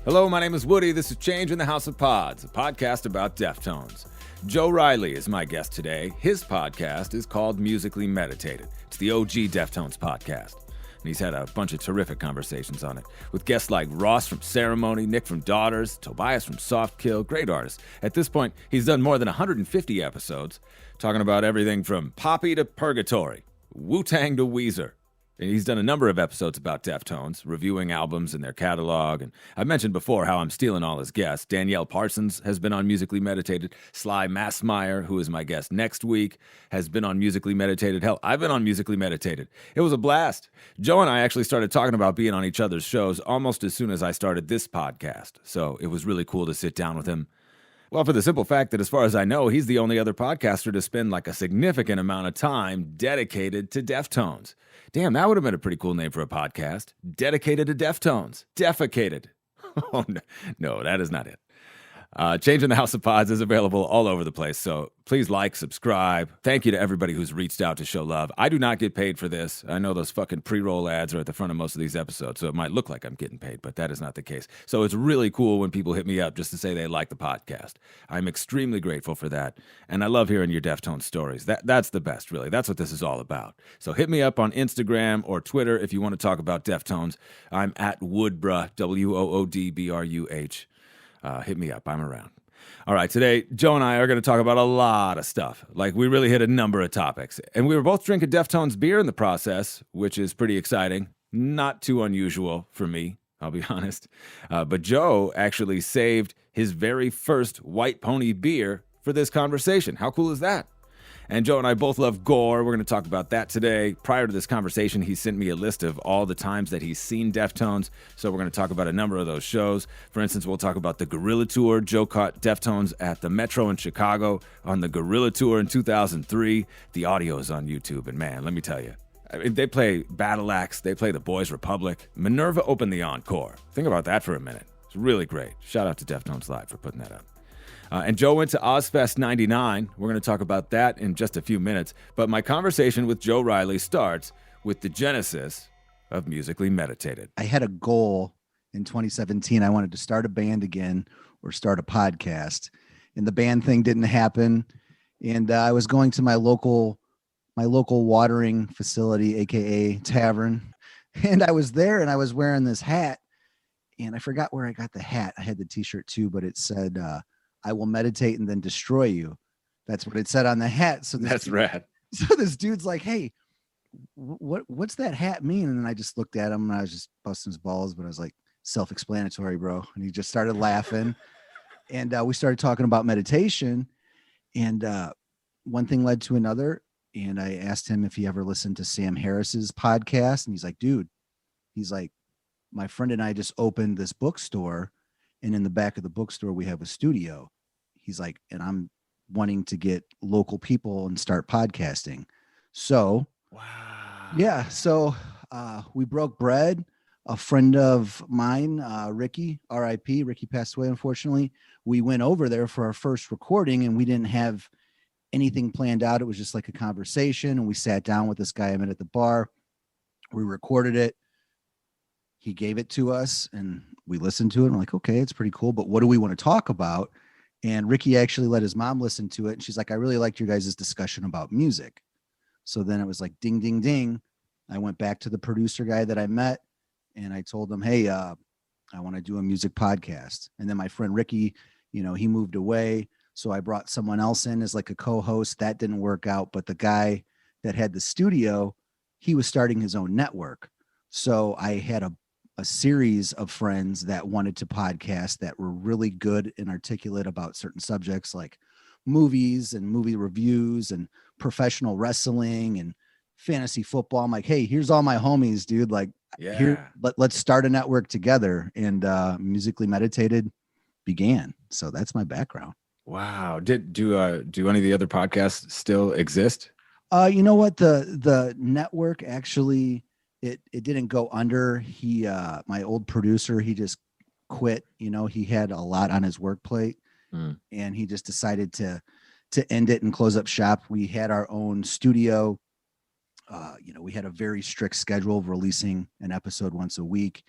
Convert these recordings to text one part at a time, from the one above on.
Hello, my name is Woody. This is Change in the House of Pods, a podcast about Deftones. Joe Riley is my guest today. His podcast is called Musically Meditated. It's the OG Deftones podcast. And he's had a bunch of terrific conversations on it with guests like Ross from Ceremony, Nick from Daughters, Tobias from Soft Kill, great artists. At this point, he's done more than 150 episodes, talking about everything from Poppy to Purgatory, Wu-Tang to Weezer. And he's done a number of episodes about Deftones, reviewing albums and their catalog. And I've mentioned before how I'm stealing all his guests. Danielle Parsons has been on Musically Meditated. Sly Massmeyer, who is my guest next week, has been on Musically Meditated. Hell, I've been on Musically Meditated. It was a blast. Joe and I actually started talking about being on each other's shows almost as soon as I started this podcast. So it was really cool to sit down with him. Well, for the simple fact that as far as I know, he's the only other podcaster to spend like a significant amount of time dedicated to Deftones. Damn, that would have been a pretty cool name for a podcast. Dedicated to Deftones. Defecated. Oh, no, that is not it. Change in the House of Pods is available all over the place, so please like, subscribe. Thank you to everybody who's reached out to show love. I do not get paid for this. I know those fucking pre-roll ads are at the front of most of these episodes, so it might look like I'm getting paid, but that is not the case. So it's really cool when people hit me up just to say they like the podcast. I'm extremely grateful for that, and I love hearing your Deftones stories. That's the best, really. That's what this is all about. So hit me up on Instagram or Twitter if you want to talk about Deftones. I'm at Woodbruh, WOODBRUH. Hit me up. I'm around. All right, today, Joe and I are going to talk about a lot of stuff. Like, we really hit a number of topics. And we were both drinking Deftones beer in the process, which is pretty exciting. Not too unusual for me, I'll be honest. But Joe actually saved his very first White Pony beer for this conversation. How cool is that? And Joe and I both love gore. We're going to talk about that today. Prior to this conversation, he sent me a list of all the times that he's seen Deftones. So we're going to talk about a number of those shows. For instance, we'll talk about the Gorilla Tour. Joe caught Deftones at the Metro in Chicago on the Gorilla Tour in 2003. The audio is on YouTube. And man, let me tell you, I mean, they play Battle Axe. They play the Boys Republic. Minerva opened the encore. Think about that for a minute. It's really great. Shout out to Deftones Live for putting that up. And Joe went to Ozfest 99. We're going to talk about that in just a few minutes. But my conversation with Joe Riley starts with the genesis of Musically Meditated. I had a goal in 2017. I wanted to start a band again or start a podcast. And the band thing didn't happen. And I was going to my local watering facility, AKA tavern. And I was there and I was wearing this hat. And I forgot where I got the hat. I had the t-shirt too, but it said, I will meditate and then destroy you. That's what it said on the hat. So that's rad. So this dude's like, hey, what's that hat mean? And then I just looked at him and I was just busting his balls, but I was like, self-explanatory, bro. And he just started laughing. And we started talking about meditation. And one thing led to another. And I asked him if he ever listened to Sam Harris's podcast. And he's like, dude, my friend and I just opened this bookstore. And in the back of the bookstore, we have a studio. He's like, and I'm wanting to get local people and start podcasting. So, wow. Yeah. So we broke bread. A friend of mine, Ricky, RIP, Ricky passed away, unfortunately. We went over there for our first recording and we didn't have anything planned out. It was just like a conversation. And we sat down with this guy I met at the bar. We recorded it. He gave it to us and we listened to it. And I'm like, okay, it's pretty cool. But what do we want to talk about? And Ricky actually let his mom listen to it. And she's like, I really liked your guys' discussion about music. So then it was like, ding, ding, ding. I went back to the producer guy that I met and I told him, hey, I want to do a music podcast. And then my friend Ricky, he moved away. So I brought someone else in as like a co-host. That didn't work out. But the guy that had the studio, he was starting his own network. So I had a series of friends that wanted to podcast that were really good and articulate about certain subjects like movies and movie reviews and professional wrestling and fantasy football. I'm like, hey, here's all my homies, dude. Like, here, let's start a network together. And Musically Meditated began. So that's my background. Wow. Do any of the other podcasts still exist? You know what? The network actually, it didn't go under. My old producer, he just quit. He had a lot on his work plate and he just decided to end it and close up shop. We had our own studio. We had a very strict schedule of releasing an episode once a week.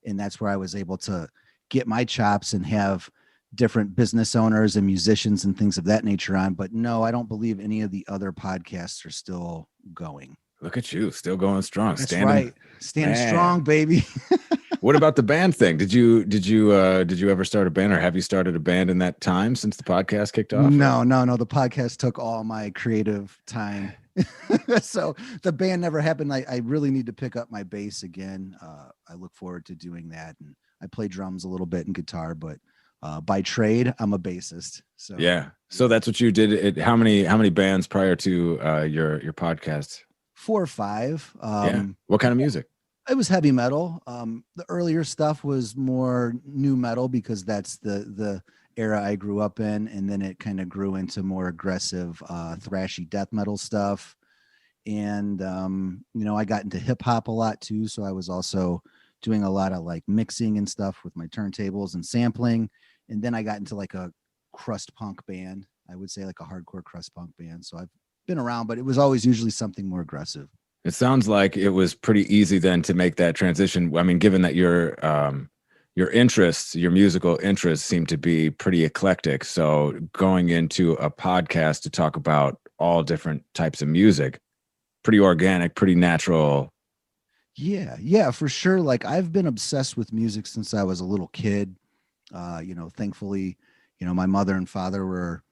And that's where I was able to get my chops and have different business owners and musicians and things of that nature on. But no, I don't believe any of the other podcasts are still going. Look at you, still going strong. That's right. Standing Man. strong, baby. What about the band thing? Did you ever start a band, or have you started a band in that time since the podcast kicked off? No. The podcast took all my creative time. So the band never happened. I really need to pick up my bass again. I look forward to doing that. And I play drums a little bit and guitar, but by trade, I'm a bassist. So yeah. So that's what you did. How many bands prior to your podcast? 4 or 5. Yeah. What kind of music? It was heavy metal. The earlier stuff was more new metal because that's the era I grew up in. And then it kind of grew into more aggressive, thrashy death metal stuff. And, I got into hip hop a lot too. So I was also doing a lot of like mixing and stuff with my turntables and sampling. And then I got into like a crust punk band. I would say like a hardcore crust punk band. So I've been around, but it was always usually something more aggressive. It sounds like it was pretty easy then to make that transition. I mean, given that your interests, your musical interests seem to be pretty eclectic. So going into a podcast to talk about all different types of music, pretty organic, pretty natural. Yeah, for sure. Like I've been obsessed with music since I was a little kid. Thankfully, my mother and father were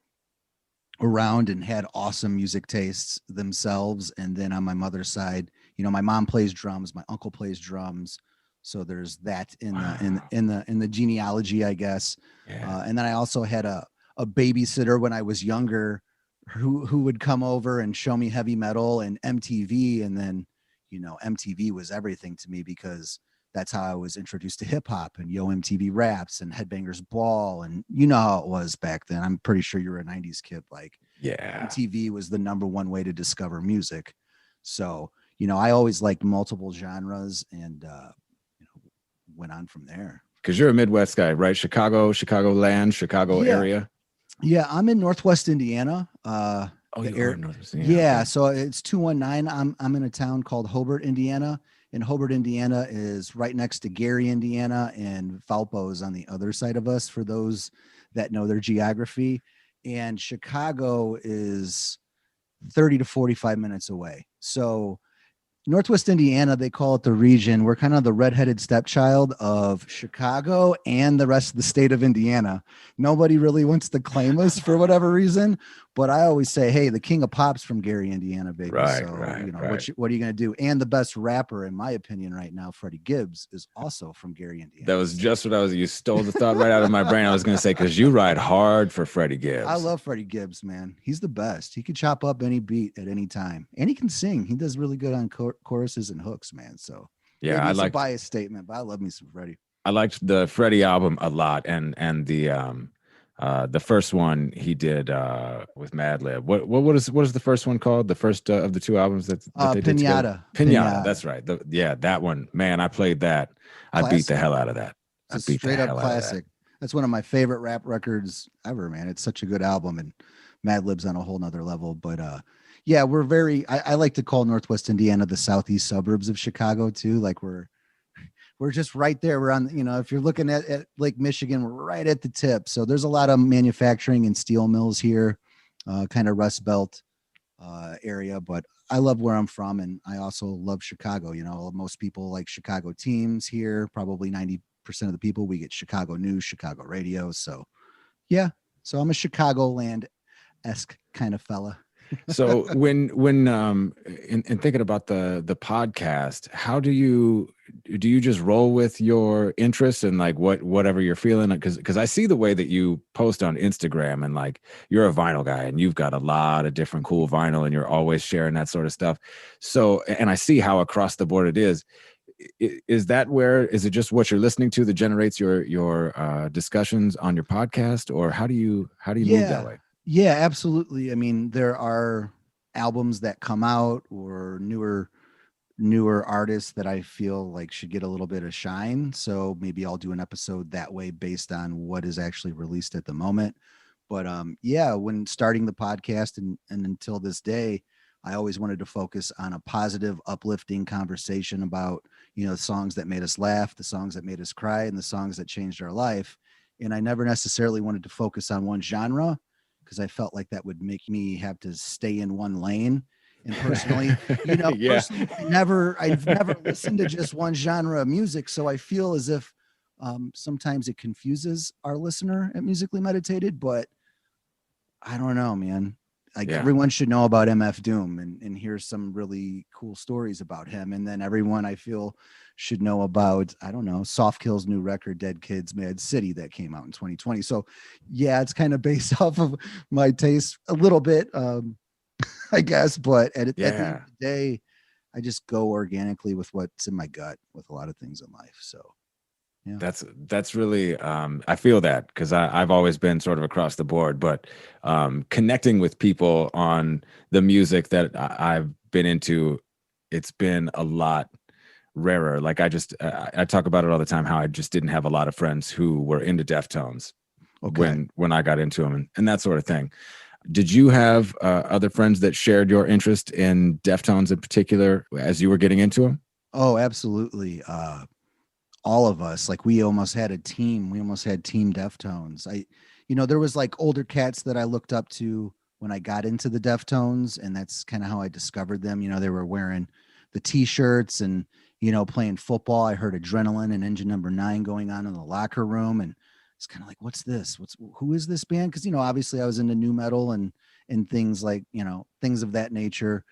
around and had awesome music tastes themselves. And then on my mother's side, my mom plays drums, my uncle plays drums. So there's that in the genealogy, I guess. Yeah. And then I also had a babysitter when I was younger who would come over and show me heavy metal and MTV. And then, MTV was everything to me because that's how I was introduced to hip hop and Yo MTV Raps and Headbangers Ball. And how it was back then. I'm pretty sure you're a 90s kid. Like, yeah, MTV was the number one way to discover music. So, I always liked multiple genres and, went on from there. Because you're a Midwest guy, right? Chicagoland, Chicago area. Yeah, I'm in Northwest Indiana. Northwest Indiana. Yeah, okay. so it's 219. I'm in a town called Hobart, Indiana. And Hobart, Indiana is right next to Gary, Indiana, and Valpo is on the other side of us for those that know their geography. And Chicago is 30 to 45 minutes away. So Northwest Indiana, they call it the region. We're kind of the redheaded stepchild of Chicago and the rest of the state of Indiana. Nobody really wants to claim us for whatever reason, but I always say, hey, the king of pop's from Gary, Indiana, baby. Right, so, right. what are you going to do? And the best rapper, in my opinion, right now, Freddie Gibbs, is also from Gary, Indiana. That was just what you stole the thought right out of my brain. I was going to say, because you ride hard for Freddie Gibbs. I love Freddie Gibbs, man. He's the best. He can chop up any beat at any time, and he can sing. He does really good on choruses and hooks, man. So yeah, I like a biased statement, but I love me some Freddie. I liked the Freddie album a lot, and the first one he did with Madlib. What is the first one called? The first of the two albums that they did together? Pinata. That's right. That one, man. I played that. Classic. I beat the hell out of that. It's a straight up classic. That's one of my favorite rap records ever, man. It's such a good album, and Madlib's on a whole nother level. But yeah, we're very. I like to call Northwest Indiana the southeast suburbs of Chicago too. Like we're just right there. We're on, if you're looking at Lake Michigan, we're right at the tip. So there's a lot of manufacturing and steel mills here, kind of Rust Belt area. But I love where I'm from, and I also love Chicago. Most people like Chicago teams here. Probably 90% of the people, we get Chicago news, Chicago radio. So yeah, so I'm a Chicagoland-esque kind of fella. So when in thinking about the podcast, how do you just roll with your interests and like whatever you're feeling? Because I see the way that you post on Instagram, and like you're a vinyl guy and you've got a lot of different cool vinyl and you're always sharing that sort of stuff. So, and I see how across the board it is. Is it just what you're listening to that generates your discussions on your podcast, or how do you move that way? Yeah, absolutely. I mean, there are albums that come out or newer artists that I feel like should get a little bit of shine. So maybe I'll do an episode that way based on what is actually released at the moment. But yeah, when starting the podcast and until this day, I always wanted to focus on a positive, uplifting conversation about, the songs that made us laugh, the songs that made us cry, and the songs that changed our life. And I never necessarily wanted to focus on one genre because I felt like that would make me have to stay in one lane. And personally, Yeah. I've never listened to just one genre of music. So I feel as if sometimes it confuses our listener at Musically Meditated, but I don't know, man. Like Yeah. everyone should know about MF Doom and here's some really cool stories about him. And then everyone I feel should know about, I don't know, Soft Kill's new record, Dead Kids, Mad City, that came out in 2020. So yeah, it's kind of based off of my taste a little bit, I guess. But at the end of the day, I just go organically with what's in my gut with a lot of things in life. So yeah. That's really I feel that because I've always been sort of across the board, but connecting with people on the music that I've been into, it's been a lot rarer. Like I talk about it all the time, how I just didn't have a lot of friends who were into Deftones when I got into them and that sort of thing. Did you have other friends that shared your interest in Deftones in particular as you were getting into them? Oh, absolutely. All of us, like we almost had a team. We almost had Team Deftones. There was like older cats that I looked up to when I got into the Deftones, and that's kind of how I discovered them. They were wearing the t-shirts and, playing football. I heard Adrenaline and Engine Number 9 going on in the locker room, and it's kind of like, what's this? Who is this band? Because, obviously I was into nu metal and things like, things of that nature.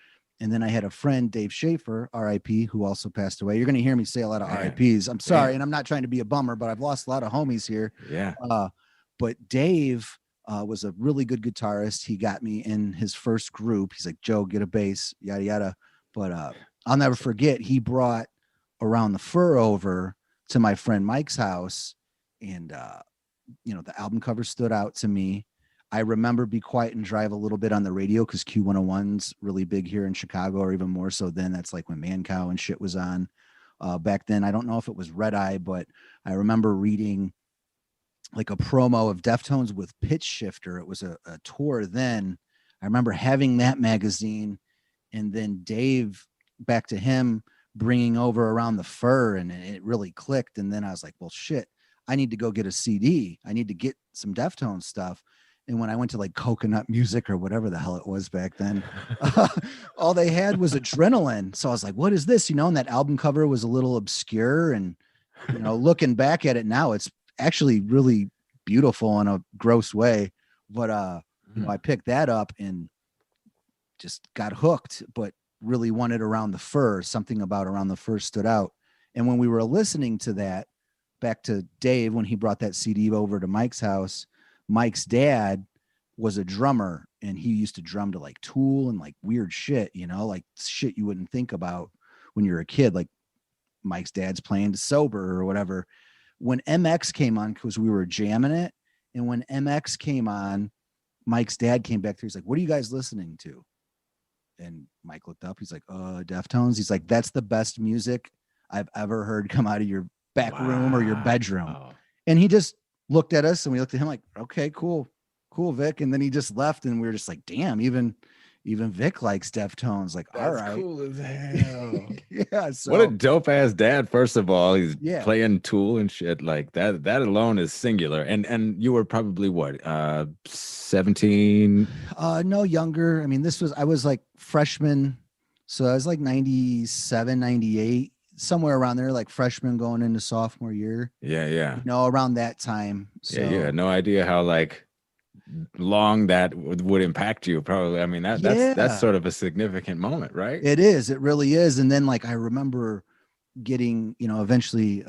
And then I had a friend, Dave Schaefer, RIP, who also passed away. You're going to hear me say a lot of RIPs. I'm sorry. And I'm not trying to be a bummer, but I've lost a lot of homies here. Yeah. But Dave was a really good guitarist. He got me in his first group. He's like, Joe, get a bass, yada, yada. But I'll never forget, he brought Around the Fur over to my friend Mike's house. And, the album cover stood out to me. I remember Be Quiet and Drive a little bit on the radio because Q101's really big here in Chicago, or even more so then. That's like when Man Cow and shit was on back then. I don't know if it was Red Eye, but I remember reading like a promo of Deftones with Pitch Shifter. It was a tour then. I remember having that magazine, and then Dave, back to him, bringing over Around the Fur, and it really clicked. And then I was like, well, shit, I need to go get a CD. I need to get some Deftones stuff. And when I went to like Coconut Music or whatever the hell it was back then, all they had was Adrenaline. So I was like, what is this? And that album cover was a little obscure. And, looking back at it now, it's actually really beautiful in a gross way. But, I picked that up and just got hooked, but really wanted Around the Fur. Something about Around the Fur stood out. And when we were listening to that, back to Dave, when he brought that CD over to Mike's house, Mike's dad was a drummer, and he used to drum to like Tool and like weird shit, like shit you wouldn't think about when you're a kid. Like Mike's dad's playing to Sober or whatever. When MX came on, because we were jamming it, and when MX came on, Mike's dad came back there. He's like, what are you guys listening to? And Mike looked up. He's like, Deftones. He's like, that's the best music I've ever heard come out of your back room or your bedroom. And he just looked at us, and we looked at him like, okay, cool, Vic. And then he just left, and we were just like, damn, even Vic likes Deftones. Like, that's all right, cool as hell. Yeah. So what a dope ass dad. First of all, he's playing Tool and shit like that. That alone is singular. And you were probably what, 17? No, younger. I mean, I was like freshman, so I was like 97, 98. Somewhere around there, like freshman going into sophomore year. Yeah. Around that time. So you had no idea how like long that would impact you. Probably. I mean, that's sort of a significant moment, right? It is. It really is. And then like I remember getting, eventually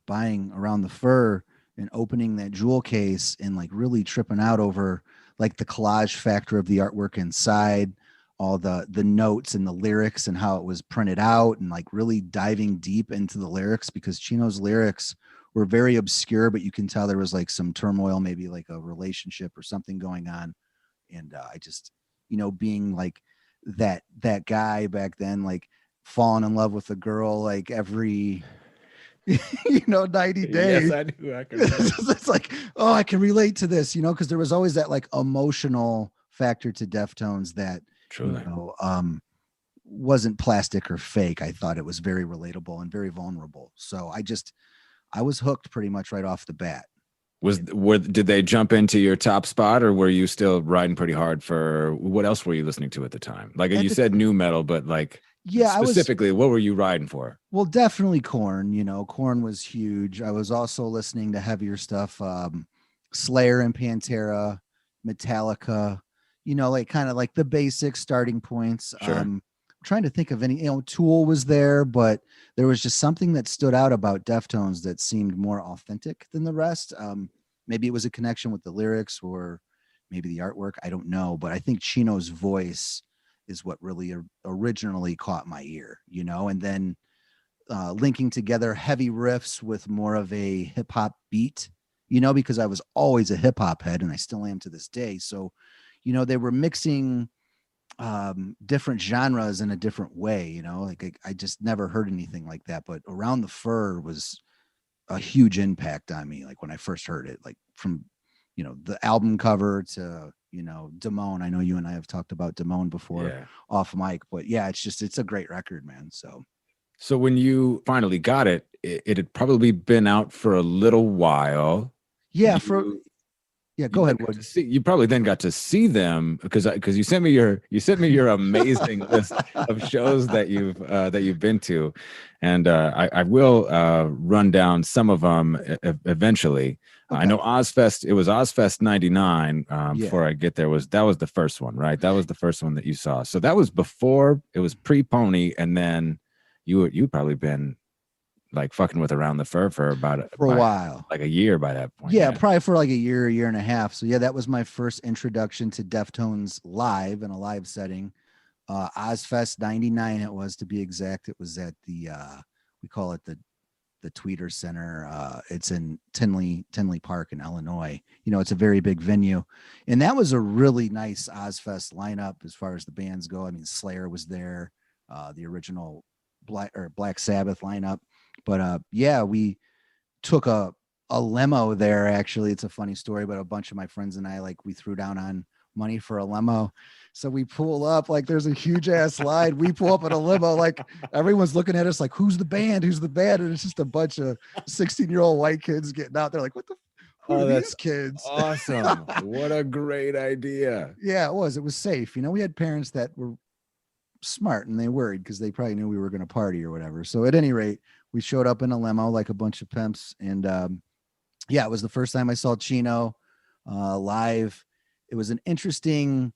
buying Around the Fur and opening that jewel case and like really tripping out over like the collage factor of the artwork inside, all the notes and the lyrics and how it was printed out, and like really diving deep into the lyrics, because Chino's lyrics were very obscure, but you can tell there was like some turmoil, maybe like a relationship or something going on. And I just, being like that guy back then, like falling in love with a girl, like every, 90 days. Yes, I do. I can it's like, oh, I can relate to this, because there was always that like emotional factor to Deftones that, truly, wasn't plastic or fake. I thought it was very relatable and very vulnerable. So I was hooked pretty much right off the bat. Did they jump into your top spot, or were you still riding pretty hard for what else were you listening to at the time? Like you said new metal, but like specifically, what were you riding for? Well, definitely Korn, Korn was huge. I was also listening to heavier stuff, Slayer and Pantera, Metallica, like kind of like the basic starting points. Sure. Trying to think of any, Tool was there, but there was just something that stood out about Deftones that seemed more authentic than the rest. Maybe it was a connection with the lyrics or maybe the artwork. I don't know, but I think Chino's voice is what really originally caught my ear, and then linking together heavy riffs with more of a hip hop beat, because I was always a hip hop head and I still am to this day. So, they were mixing different genres in a different way, like I just never heard anything like that. But Around the Fur was a huge impact on me. Like when I first heard it, like from, the album cover to, Damone. I know you and I have talked about Damone before off mic, but yeah, it's a great record, man. So when you finally got it, it had probably been out for a little while. Yeah. Go ahead, Wood. You probably then got to see them because you sent me your amazing list of shows that you've been to, and I will run down some of them eventually. Okay. I know Ozfest. It was Ozfest '99. Before I get there, that was the first one, right? That was the first one that you saw. So that was before. It was pre-Pony, and then you'd probably been like fucking with Around the Fur for a while, like a year by that point. Yeah, probably for like a year and a half. So yeah, that was my first introduction to Deftones live in a live setting. Ozfest '99, it was, to be exact. It was at the we call it the Tweeter Center. It's in Tinley Park in Illinois. It's a very big venue, and that was a really nice Ozfest lineup as far as the bands go. I mean, Slayer was there, the original Black Sabbath lineup. But we took a limo there. Actually, it's a funny story, but a bunch of my friends and I, we threw down on money for a limo. So we pull up, there's a huge ass line. We pull up in a limo, everyone's looking at us like, who's the band? And it's just a bunch of 16-year-old white kids getting out there like, who are these kids? Awesome. What a great idea. Yeah, it was safe. We had parents that were smart and they worried because they probably knew we were going to party or whatever. So at any rate, we showed up in a limo like a bunch of pimps, and it was the first time I saw Chino live. It was an interesting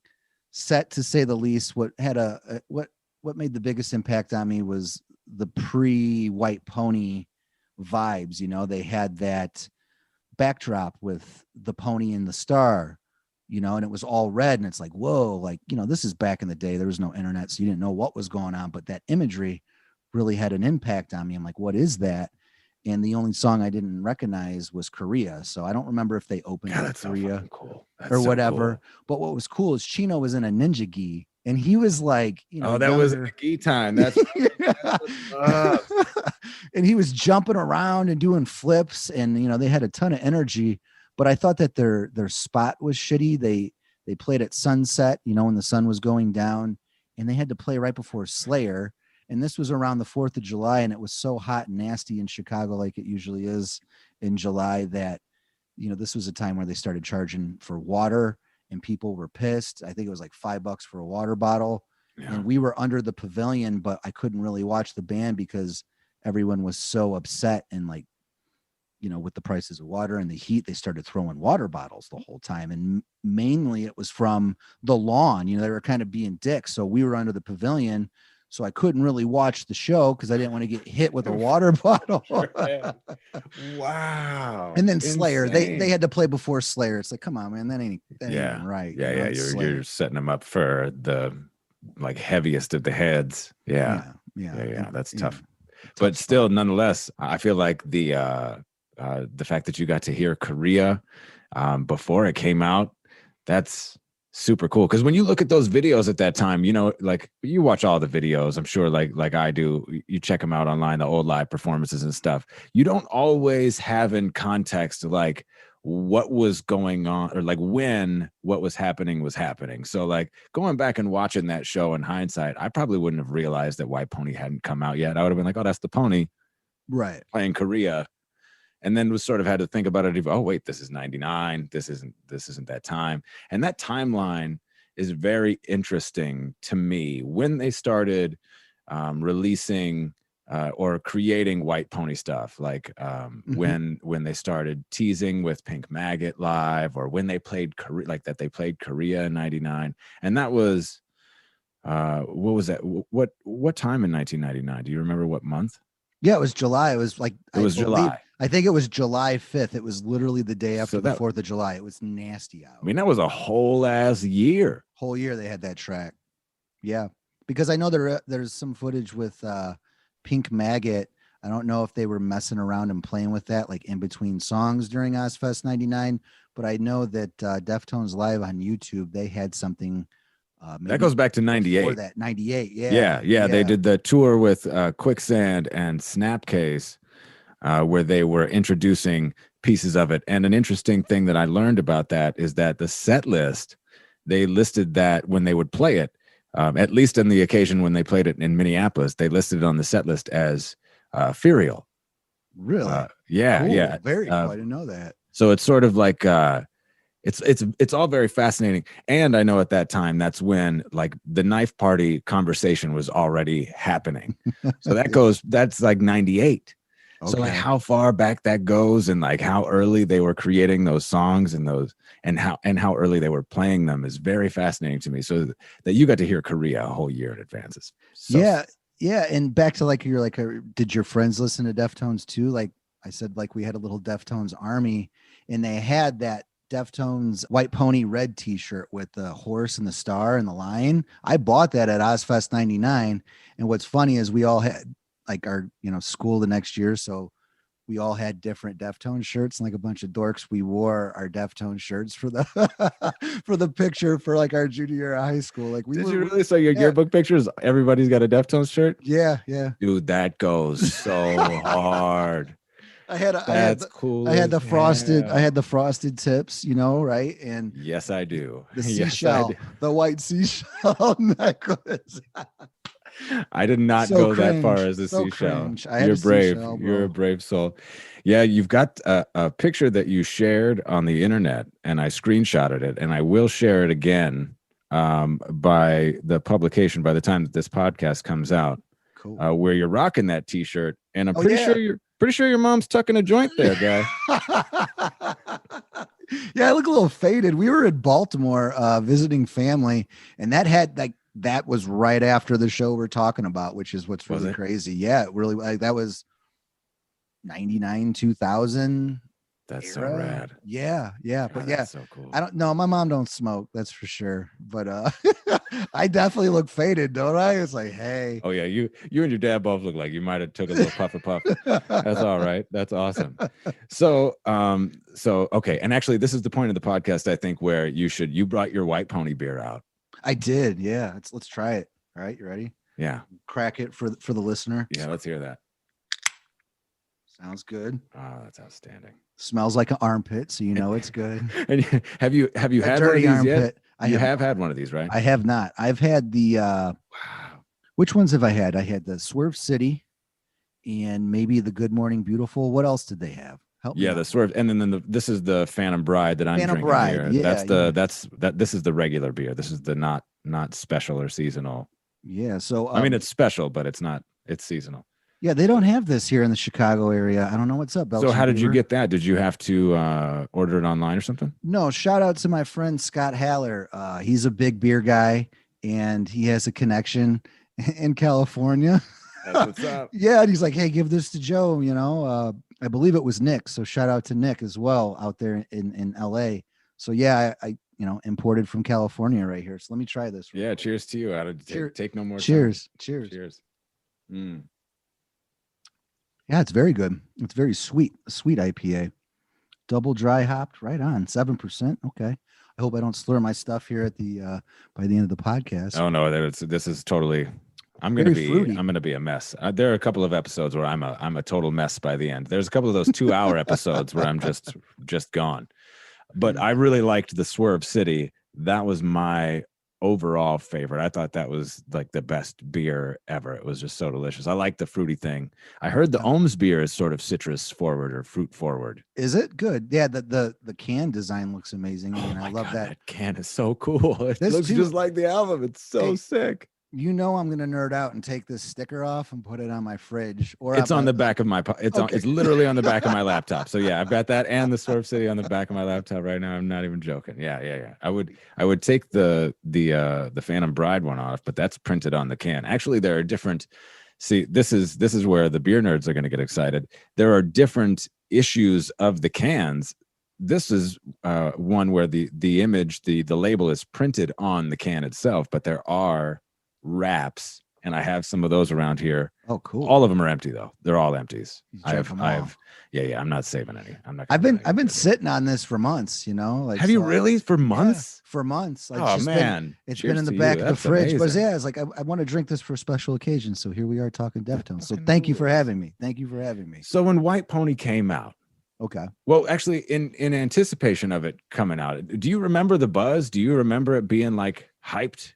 set, to say the least. What made the biggest impact on me was the pre-White Pony vibes. They had that backdrop with the pony and the star, and it was all red, and it's like, whoa, this is back in the day. There was no internet, so you didn't know what was going on, but that imagery really had an impact on me. I'm like, what is that? And the only song I didn't recognize was Korea. So I don't remember if they opened with Korea or whatever. Cool. But what was cool is Chino was in a ninja gi, and he was like, that was a gi time. That's and he was jumping around and doing flips, and they had a ton of energy. But I thought that their spot was shitty. They played at sunset, when the sun was going down, and they had to play right before Slayer. And this was around the 4th of July, and it was so hot and nasty in Chicago, like it usually is in July, that, this was a time where they started charging for water, and people were pissed. I think it was like $5 for a water bottle. Yeah. And we were under the pavilion, but I couldn't really watch the band because everyone was so upset. And with the prices of water and the heat, they started throwing water bottles the whole time. And mainly it was from the lawn. They were kind of being dicks. So we were under the pavilion. So I couldn't really watch the show because I didn't want to get hit with a water bottle. Wow. And then Slayer, they had to play before Slayer. It's like, come on, man, that ain't right. Yeah. You're setting them up for the heaviest of the heads. Yeah. That's tough. But still, nonetheless, I feel like the fact that you got to hear Korea before it came out, that's super cool. Because when you look at those videos at that time, you watch all the videos, I'm sure, like I do, you check them out online, the old live performances and stuff. You don't always have in context, what was going on, or like when what was happening. So like going back and watching that show in hindsight, I probably wouldn't have realized that White Pony hadn't come out yet. I would have been like, oh, that's the pony Right. playing Korea. And then was sort of had to think about it. Oh, wait, this is 99. This isn't that time. And that timeline is very interesting to me. When they started releasing or creating White Pony stuff, like when they started teasing with Pink Maggot live, or when they played Korea, like that they played Korea in 99. And that was what was that? What time in 1999? Do you remember what month? Yeah, it was July. It was like July. I think it was July 5th. It was literally the day after the 4th of July. It was nasty out. I mean, that was a whole ass year. Whole year they had that track. Yeah, because I know there's some footage with Pink Maggot. I don't know if they were messing around and playing with that like in between songs during Ozfest 99, but I know that Deftones Live on YouTube, they had something. That goes back to 98. That 98, yeah. They did the tour with Quicksand and Snapcase, where they were introducing pieces of it. And an interesting thing that I learned about that is that the set list, they listed that when they would play it, at least on the occasion when they played it in Minneapolis, they listed it on the set list as Ferial. Really? Yeah, cool. yeah. Very cool. I didn't know that. So it's sort of like it's all very fascinating. And I know at that time that's when like the knife party conversation was already happening. So that's like 98. Okay. So like how far back that goes, and like how early they were creating those songs and how early they were playing them is very fascinating to me. So that you got to hear Korea a whole year in advance. Yeah. And back to like, you're like, did your friends listen to Deftones too? Like I said, like we had a little Deftones army, and they had that Deftones White Pony red t-shirt with the horse and the star and the lion. I bought that at Ozfest 99. And what's funny is we all had like our, school the next year. So we all had different Deftones shirts, and like a bunch of dorks, we wore our Deftones shirts for the for the picture for like our junior year of high school. Like Did you really? So your yearbook pictures, everybody's got a Deftones shirt? Yeah. Dude, that goes so hard. I had the frosted tips, right? And yes, I do. The seashell, the white seashell necklace. I did not go that far as a seashell. You're brave. You're a brave soul. Yeah, you've got a picture that you shared on the internet, and I screenshotted it, and I will share it again by the publication by the time that this podcast comes out. Cool. Where you're rocking that T-shirt, and I'm pretty sure your mom's tucking a joint there, guy. Yeah, I look a little faded. We were in Baltimore visiting family, and that was right after the show we're talking about, which is what's really crazy. Yeah, really, that was 99, 2000. That's so rad. Yeah. But yeah, that's so cool. I don't know. My mom don't smoke, that's for sure. But I definitely look faded, don't I? It's like, hey. Oh yeah, you and your dad both look like you might have took a little puff. That's all right. That's awesome. So okay, and actually, this is the point of the podcast, I think, where you brought your White Pony beer out. I did. Yeah, let's try it. All right, you ready? Yeah. Crack it for the listener. Yeah, let's hear that. Sounds good. Oh, that's outstanding. Smells like an armpit, so it's good. And have you had one of these yet? I have had one of these, right? I have not. I've had the wow. Which ones have I had? I had the Swerve City and maybe the Good Morning Beautiful. What else did they have? Help me out. The Swerve, and then this is the Phantom Bride that I'm drinking here. Yeah, this is the regular beer. This is the not special or seasonal. Yeah, so I mean it's special, but it's seasonal. Yeah, they don't have this here in the Chicago area. I don't know what's up. So how did you get that? Did you have to order it online or something? No, shout out to my friend Scott Haller. He's a big beer guy, and he has a connection in California. That's what's up. Yeah, and he's like, hey, give this to Joe, I believe it was Nick. So shout out to Nick as well out there in LA. So yeah, I imported from California right here. So let me try this. Yeah, cheers to you. Take no more. Cheers. Time. Cheers. Mm. Yeah, it's very good. It's very sweet. A sweet IPA. Double dry hopped, right on. 7%. Okay. I hope I don't slur my stuff here at the by the end of the podcast. Oh no, this is totally. I'm gonna be a mess. There are a couple of episodes where I'm a total mess by the end. There's a couple of those 2-hour episodes where I'm just gone. But I really liked the Swerve City. That was my overall favorite. I thought that was like the best beer ever. It was just so delicious. I like the fruity thing. I heard the Ohms beer is sort of citrus forward or fruit forward. Is it good? Yeah, the can design looks amazing. I mean, I love that. That can is so cool. It This looks too- just like the album. It's so sick. You know, I'm gonna nerd out and take this sticker off and put it on my fridge. Or It's on the back of my. It's literally on the back of my laptop. So yeah, I've got that and the Swerve City on the back of my laptop right now. I'm not even joking. Yeah. I would take the Phantom Bride one off, but that's printed on the can. Actually, there are different. See, this is where the beer nerds are going to get excited. There are different issues of the cans. This is one where the image, the label is printed on the can itself, but there are wraps, and I have some of those around here. Oh, cool. All of them are empty though. They're all empties. I'm not saving any. I've been sitting on this for months, like. Have you really? For months? Yeah, for months. Like, oh man. It's been in the back of the fridge. But yeah, it's like I want to drink this for a special occasion. So here we are talking Deftones. So thank you for having me. So when White Pony came out. Okay. Well, actually, in anticipation of it coming out, do you remember the buzz? Do you remember it being like hyped?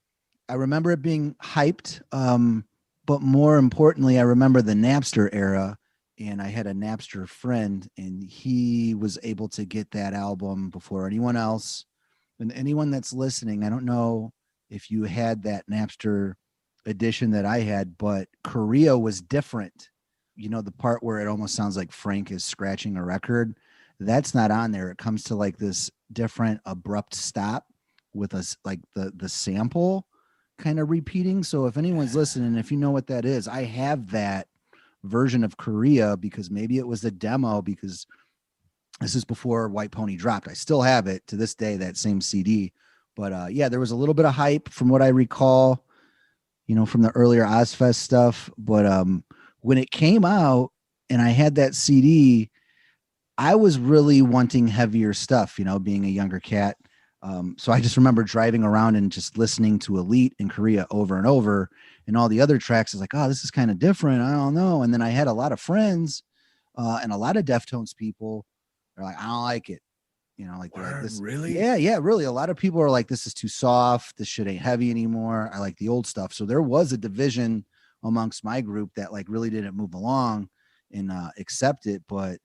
I remember it being hyped, but more importantly, I remember the Napster era, and I had a Napster friend, and he was able to get that album before anyone else. And anyone that's listening, I don't know if you had that Napster edition that I had, but Korea was different. The part where it almost sounds like Frank is scratching a record, that's not on there. It comes to like this different abrupt stop with us, like the sample kind of repeating. So if anyone's listening, if you know what that is, I have that version of Korea because maybe it was a demo, because this is before White Pony dropped. I still have it to this day, that same CD. But yeah, there was a little bit of hype from what I recall, from the earlier Ozfest stuff. But when it came out and I had that CD, I was really wanting heavier stuff, being a younger cat. So I just remember driving around and just listening to Elite in Korea over and over, and all the other tracks is like, oh, this is kind of different. I don't know. And then I had a lot of friends and a lot of Deftones people. They're like, I don't like it. Like this. Really? Yeah. Really. A lot of people are like, this is too soft. This shit ain't heavy anymore. I like the old stuff. So there was a division amongst my group that like really didn't move along and accept it. But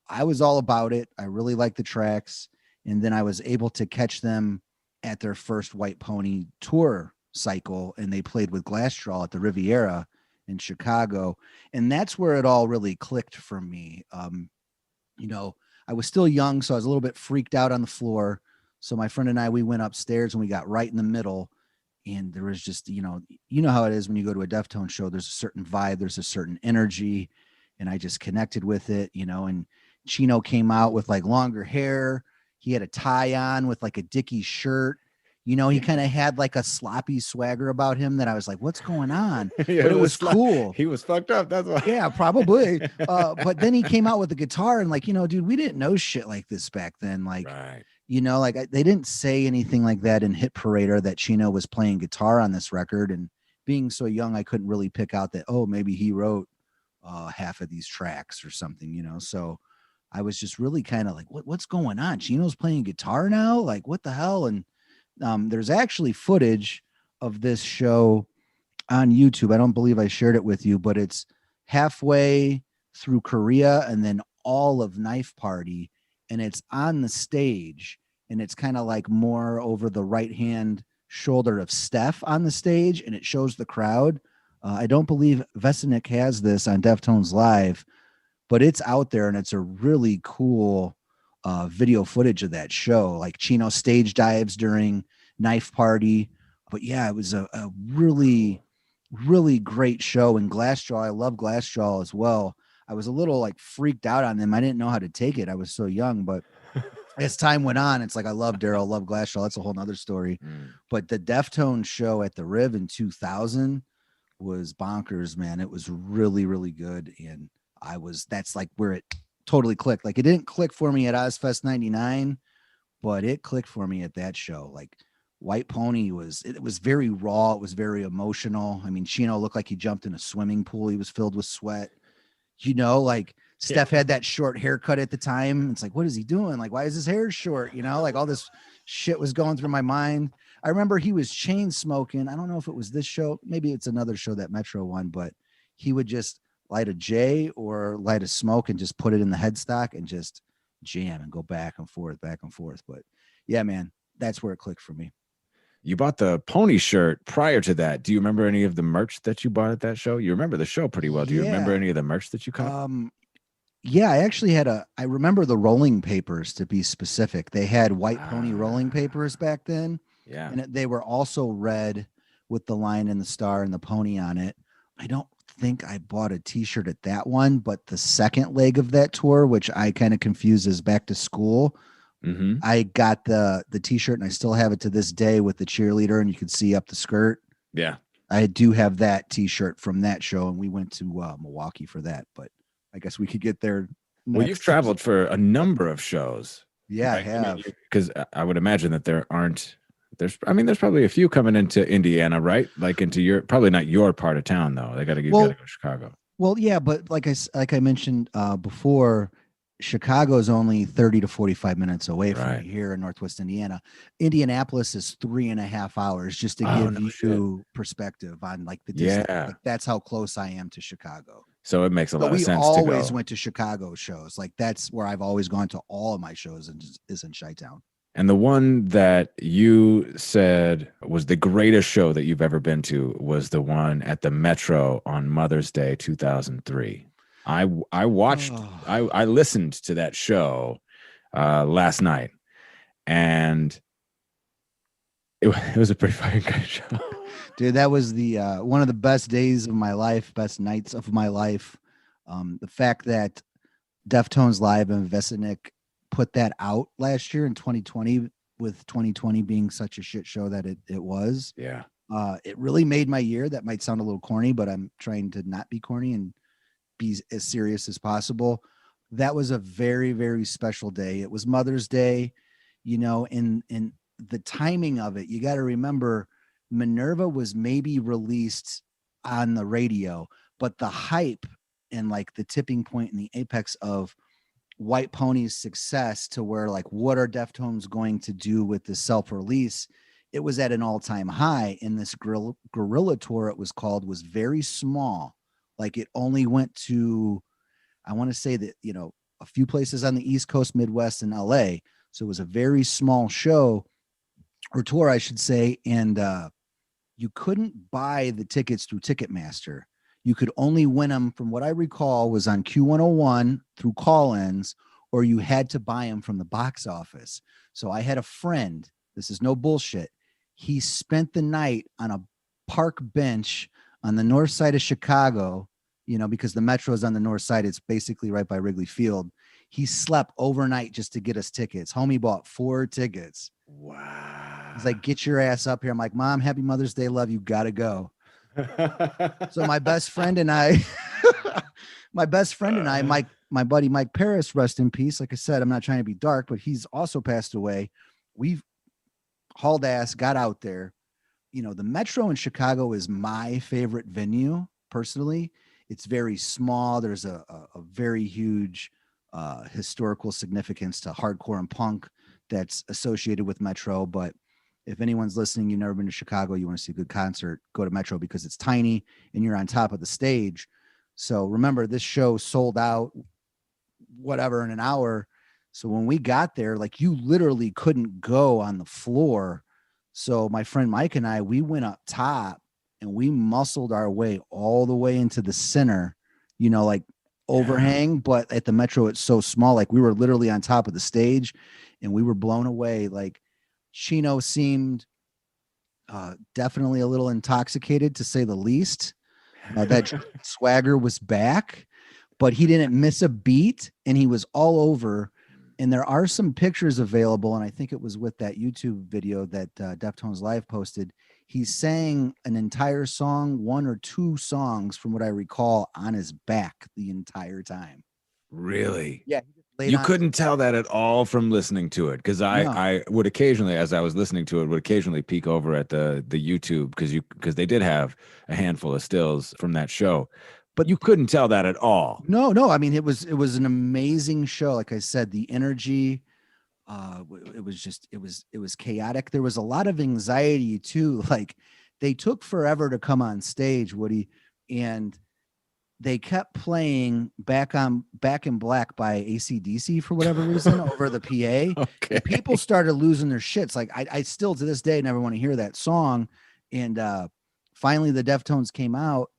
I was all about it. I really liked the tracks. And then I was able to catch them at their first White Pony tour cycle, and they played with Glassjaw at the Riviera in Chicago. And that's where it all really clicked for me. I was still young, so I was a little bit freaked out on the floor. So my friend and I, we went upstairs and we got right in the middle. And there was just, you know how it is when you go to a Deftones show, there's a certain vibe, there's a certain energy. And I just connected with it, and Chino came out with like longer hair. He had a tie on with like a Dickies shirt. He kind of had like a sloppy swagger about him that I was like, what's going on? Yeah, but it was cool. He was fucked up. That's why. Yeah, probably. But then he came out with the guitar and like, dude, we didn't know shit like this back then. Like, right. They didn't say anything like that in Hit Parader that Chino was playing guitar on this record. And being so young, I couldn't really pick out that, oh, maybe he wrote half of these tracks or something, So I was just really kind of like, what's going on? Chino's playing guitar now? Like, what the hell? And there's actually footage of this show on YouTube. I don't believe I shared it with you, but it's halfway through Korea and then all of Knife Party. And it's on the stage, and it's kind of like more over the right-hand shoulder of Steph on the stage, and it shows the crowd. I don't believe Vesenik has this on Deftones Live, but it's out there, and it's a really cool video footage of that show. Like Chino stage dives during Knife Party. But yeah, it was a really, really great show. And Glassjaw, I love Glassjaw as well. I was a little like freaked out on them. I didn't know how to take it. I was so young, but as time went on, it's like, I love Daryl, love Glassjaw. That's a whole nother story. But the Deftones show at the Riv in 2000 was bonkers, man. It was really, really good. And that's like where it totally clicked. Like, it didn't click for me at Ozfest 99, but it clicked for me at that show. Like, White Pony it was very raw. It was very emotional. I mean, Chino looked like he jumped in a swimming pool. He was filled with sweat, like Steph had that short haircut at the time. It's like, what is he doing? Like, why is his hair short? You know, like all this shit was going through my mind. I remember he was chain smoking. I don't know if it was this show. Maybe it's another show that Metro won, but he would just light a J or light a smoke and just put it in the headstock and just jam and go back and forth, back and forth. But yeah, man, that's where it clicked for me. You bought the pony shirt prior to that. Do you remember any of the merch that you bought at that show? You remember the show pretty well. Do you remember any of the merch that you caught? Yeah, I actually I remember the rolling papers, to be specific. They had white pony rolling papers back then. Yeah. And they were also red with the lion and the star and the pony on it. I don't think I bought a t-shirt at that one, but the second leg of that tour, which I kind of confuse as back to school, I got the t-shirt and I still have it to this day with the cheerleader and you could see up the skirt. Yeah. I do have that t-shirt from that show and we went to Milwaukee for that, but I guess we could get there. Well, you've traveled for a number of shows. Yeah, right? I have. Because I would imagine that there's probably a few coming into Indiana, right? Like into probably not your part of town though. You gotta go to Chicago. Well, yeah, but like I mentioned before, Chicago is only 30 to 45 minutes away from me here in Northwest Indiana. Indianapolis is 3.5 hours, just to give you perspective on like the distance. Yeah. Like, that's how close I am to Chicago. So it makes a lot of sense. We always went to Chicago shows. Like that's where I've always gone to all of my shows is in Chi-Town. And the one that you said was the greatest show that you've ever been to was the one at the Metro on Mother's Day 2003. I watched, I listened to that show last night, and it was a pretty fucking good show. Dude, that was the one of the best days of my life, best nights of my life. The fact that Deftones Live and Vesinic put that out last year in 2020, with 2020 being such a shit show that it was. Yeah. It really made my year. That might sound a little corny, but I'm trying to not be corny and be as serious as possible. That was a very, very special day. It was Mother's Day, you know, and the timing of it, you got to remember Minerva was maybe released on the radio, but the hype and like the tipping point and the apex of White Pony's success to where like, what are Deftones going to do with this self-release? It was at an all-time high. In this guerrilla tour, it was called, was very small. Like it only went to, I want to say that, you know, a few places on the East Coast, Midwest, and LA. So it was a very small show or tour, I should say. And you couldn't buy the tickets through Ticketmaster. You could only win them, from what I recall, was on Q101 through call-ins, or you had to buy them from the box office. So I had a friend, this is no bullshit. He spent the night on a park bench on the north side of Chicago, you know, because the Metro is on the north side. It's basically right by Wrigley Field. He slept overnight just to get us tickets. Homie bought 4 tickets. Wow. He's like, get your ass up here. I'm like, Mom, happy Mother's Day. Love you. Gotta go. So my best friend and I, my buddy Mike Paris, rest in peace. Like I said, I'm not trying to be dark, but he's also passed away. We've hauled ass, got out there. You know, the Metro in Chicago is my favorite venue personally. It's very small. There's a very huge historical significance to hardcore and punk that's associated with Metro. But if anyone's listening, you've never been to Chicago, you want to see a good concert, go to Metro, because it's tiny and you're on top of the stage. So remember, this show sold out whatever in an hour. So when we got there, like you literally couldn't go on the floor. So my friend Mike and I, we went up top and we muscled our way all the way into the center, you know, like overhang, but at the Metro, it's so small. Like we were literally on top of the stage and we were blown away. Like Chino seemed definitely a little intoxicated, to say the least. That swagger was back, but he didn't miss a beat and he was all over. And there are some pictures available, and I think it was with that YouTube video that Deftones Live posted. He sang an entire song, 1 or 2 songs, from what I recall, on his back the entire time. Really? Yeah. You couldn't tell that at all from listening to it, because I would occasionally, as I was listening to it, would occasionally peek over at the YouTube, because they did have a handful of stills from that show. but you couldn't tell that at all. No. I mean, it was an amazing show. Like I said, the energy, it was chaotic. There was a lot of anxiety too. Like they took forever to come on stage, Woody, and they kept playing Back in Black by AC/DC for whatever reason over the PA. Okay. And people started losing their shits. Like I still to this day never want to hear that song. And finally the Deftones came out,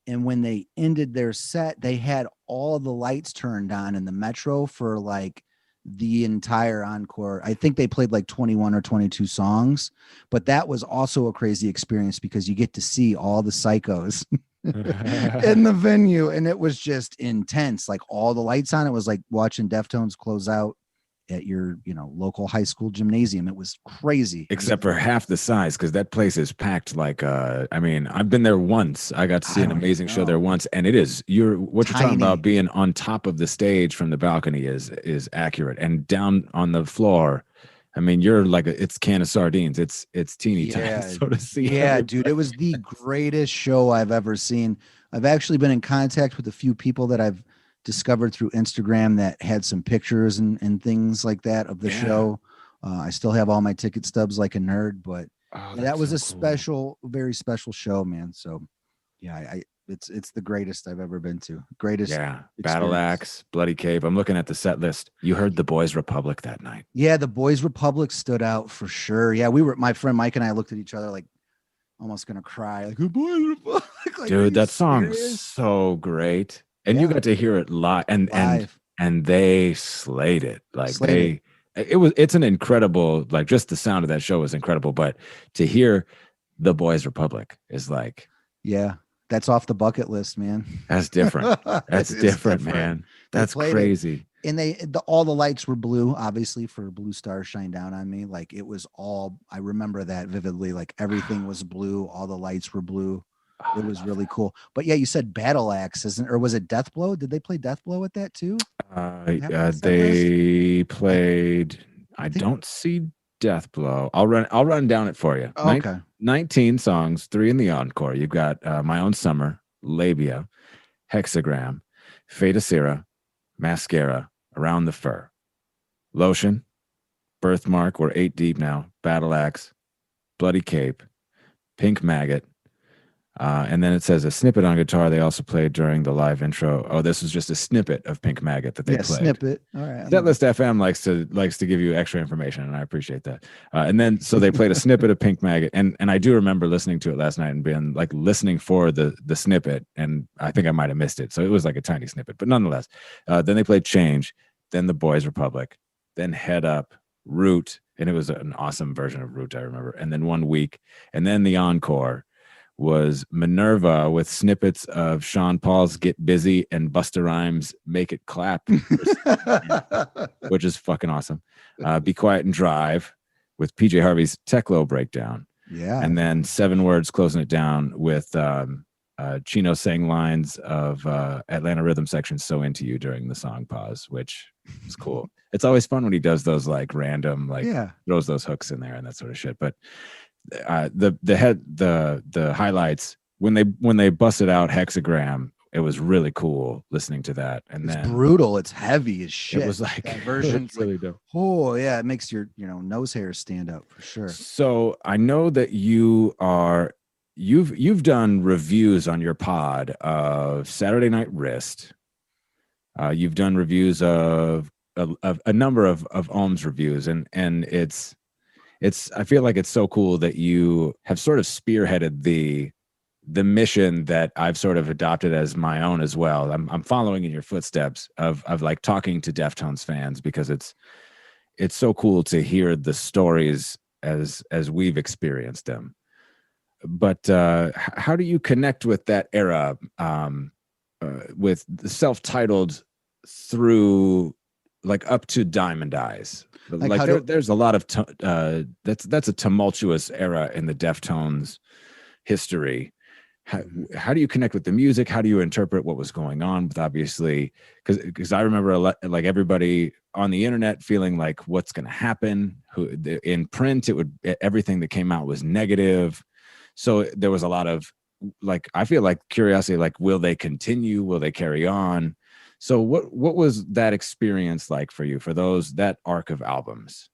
and when they ended their set, they had all the lights turned on in the Metro for like the entire encore. I think they played like 21 or 22 songs, but that was also a crazy experience because you get to see all the psychos in the venue, and it was just intense. Like all the lights on, it was like watching Deftones close out at your local high school gymnasium. It was crazy, except for half the size, because that place is packed like I mean, I've been there once. I got to see an amazing show there once, and it is what you're talking about being on top of the stage from the balcony is accurate. And down on the floor, I mean, you're like it's a can of sardines. It's teeny tiny, so to see. Yeah, everybody. Dude, it was the greatest show I've ever seen. I've actually been in contact with a few people that I've discovered through Instagram that had some pictures and things like that of the show. I still have all my ticket stubs like a nerd, but that was so special, very special show, man. So yeah, it's the greatest I've ever been to. Greatest. Yeah. Battle Axe, Bloody Cape. I'm looking at the set list. You heard the Boys Republic that night. Yeah. The Boys Republic stood out for sure. Yeah. My friend Mike and I looked at each other like almost going to cry. Like, the Boys Republic. Like, dude, that song's so great. And you got to hear it live, and they slayed it. Like it's an incredible, like just the sound of that show was incredible. But to hear the Boys Republic is like, yeah, that's off the bucket list, man. That's different. That's different, man. That's crazy. And all the lights were blue, obviously, for Blue Star Shine Down on Me. Like it was all, I remember that vividly. Like everything was blue. All the lights were blue. It was really cool. But yeah, you said Battle Axe, or was it Death Blow? Did they play Death Blow at that too? They played. I don't see Death Blow. I'll run down it for you. Okay. 19 songs, 3 in the encore. You've got My Own Summer, Labia, Hexagram, Fadacira, Mascara, Around the Fur, Lotion, Birthmark, we're 8 deep now, Battle Axe, Bloody Cape, Pink Maggot, and then it says a snippet on guitar they also played during the live intro. Oh, this was just a snippet of Pink Maggot that they played. Snippet. All right. Setlist FM likes to give you extra information, and I appreciate that. And then so they played a snippet of Pink Maggot, and I do remember listening to it last night and being like listening for the snippet, and I think I might have missed it. So it was like a tiny snippet, but nonetheless. Then they played Change, then the Boys Republic, then Head Up, Root, and it was an awesome version of Root, I remember. And then 1 week, and then the encore was Minerva with snippets of Sean Paul's Get Busy and Busta Rhymes' Make It Clap, which is fucking awesome. Be Quiet and Drive with PJ Harvey's Techlo breakdown. Yeah. And then 7 Words closing it down with Chino saying lines of Atlanta Rhythm Section So Into You during the song pause, which is cool. It's always fun when he does those like random, like throws those hooks in there and that sort of shit. But the highlights when they busted out Hexagram, it was really cool listening to that. And it's then brutal. It's heavy as shit. It was like that version's really like, dope. Oh yeah, it makes your nose hairs stand up for sure. So I know that you've done reviews on your pod of Saturday Night Wrist. You've done reviews of a number of Ohm's reviews, and it's I feel like it's so cool that you have sort of spearheaded the mission that I've sort of adopted as my own as well. I'm following in your footsteps of like talking to Deftones fans, because it's so cool to hear the stories as we've experienced them. But how do you connect with that era, with the self-titled through like up to Diamond Eyes? Like there's a lot of that's a tumultuous era in the Deftones history. How do you connect with the music? How do you interpret what was going on with, obviously, because I remember like everybody on the internet feeling like what's going to happen. In print, everything that came out was negative. So there was a lot of like, I feel like curiosity, like, will they continue? Will they carry on? So what was that experience like for you, for that arc of albums?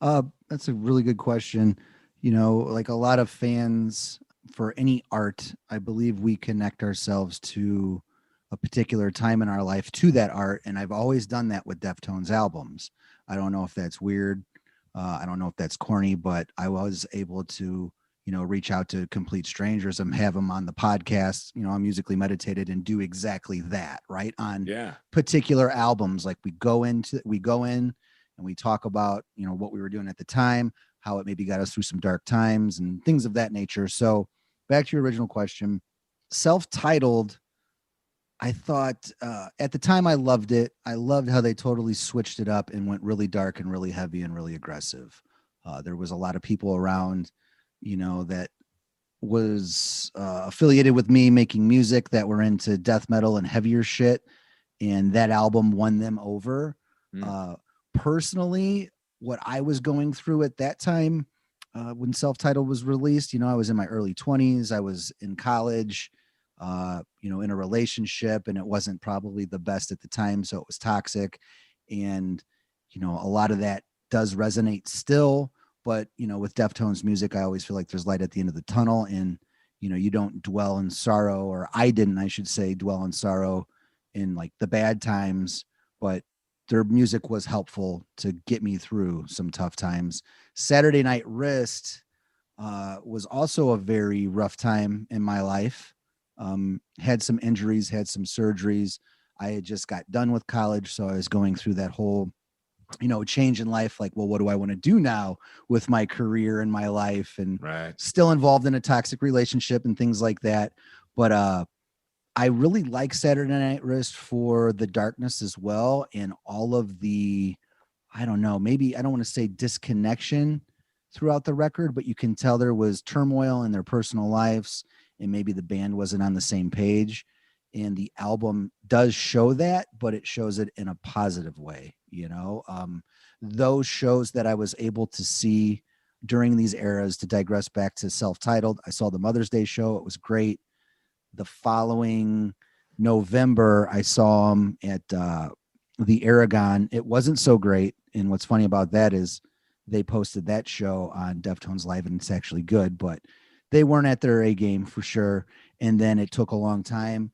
That's a really good question. Like a lot of fans for any art, I believe we connect ourselves to a particular time in our life to that art. And I've always done that with Deftones albums. I don't know if that's weird. I don't know if that's corny, but I was able to, reach out to complete strangers and have them on the podcast, on Musically Meditated, and do exactly that, right? On Yeah. particular albums. Like we go in and we talk about, what we were doing at the time, how it maybe got us through some dark times and things of that nature. So back to your original question, self-titled, I thought at the time I loved it. I loved how they totally switched it up and went really dark and really heavy and really aggressive. There was a lot of people around, that was affiliated with me making music that were into death metal and heavier shit. And that album won them over. Personally, what I was going through at that time when self-titled was released, I was in my early 20s. I was in college. In a relationship, and it wasn't probably the best at the time. So it was toxic. And, a lot of that does resonate still, but, with Deftones music, I always feel like there's light at the end of the tunnel, and, you don't dwell in sorrow, or I should say, dwell in sorrow in like the bad times, but their music was helpful to get me through some tough times. Saturday Night Wrist was also a very rough time in my life. Had some injuries, had some surgeries. I had just got done with college. So I was going through that whole, change in life. Like, well, what do I want to do now with my career and my life? And still involved in a toxic relationship and things like that. But I really like Saturday Night Wrist for the darkness as well. And all of the, I don't know, maybe I don't want to say disconnection throughout the record, but you can tell there was turmoil in their personal lives, and maybe the band wasn't on the same page. And the album does show that, but it shows it in a positive way. Those shows that I was able to see during these eras, to digress back to self-titled, I saw the Mother's Day show. It was great. The following November, I saw them at the Aragon. It wasn't so great. And what's funny about that is they posted that show on Deftones Live, and it's actually good, but they weren't at their A game for sure. And then it took a long time.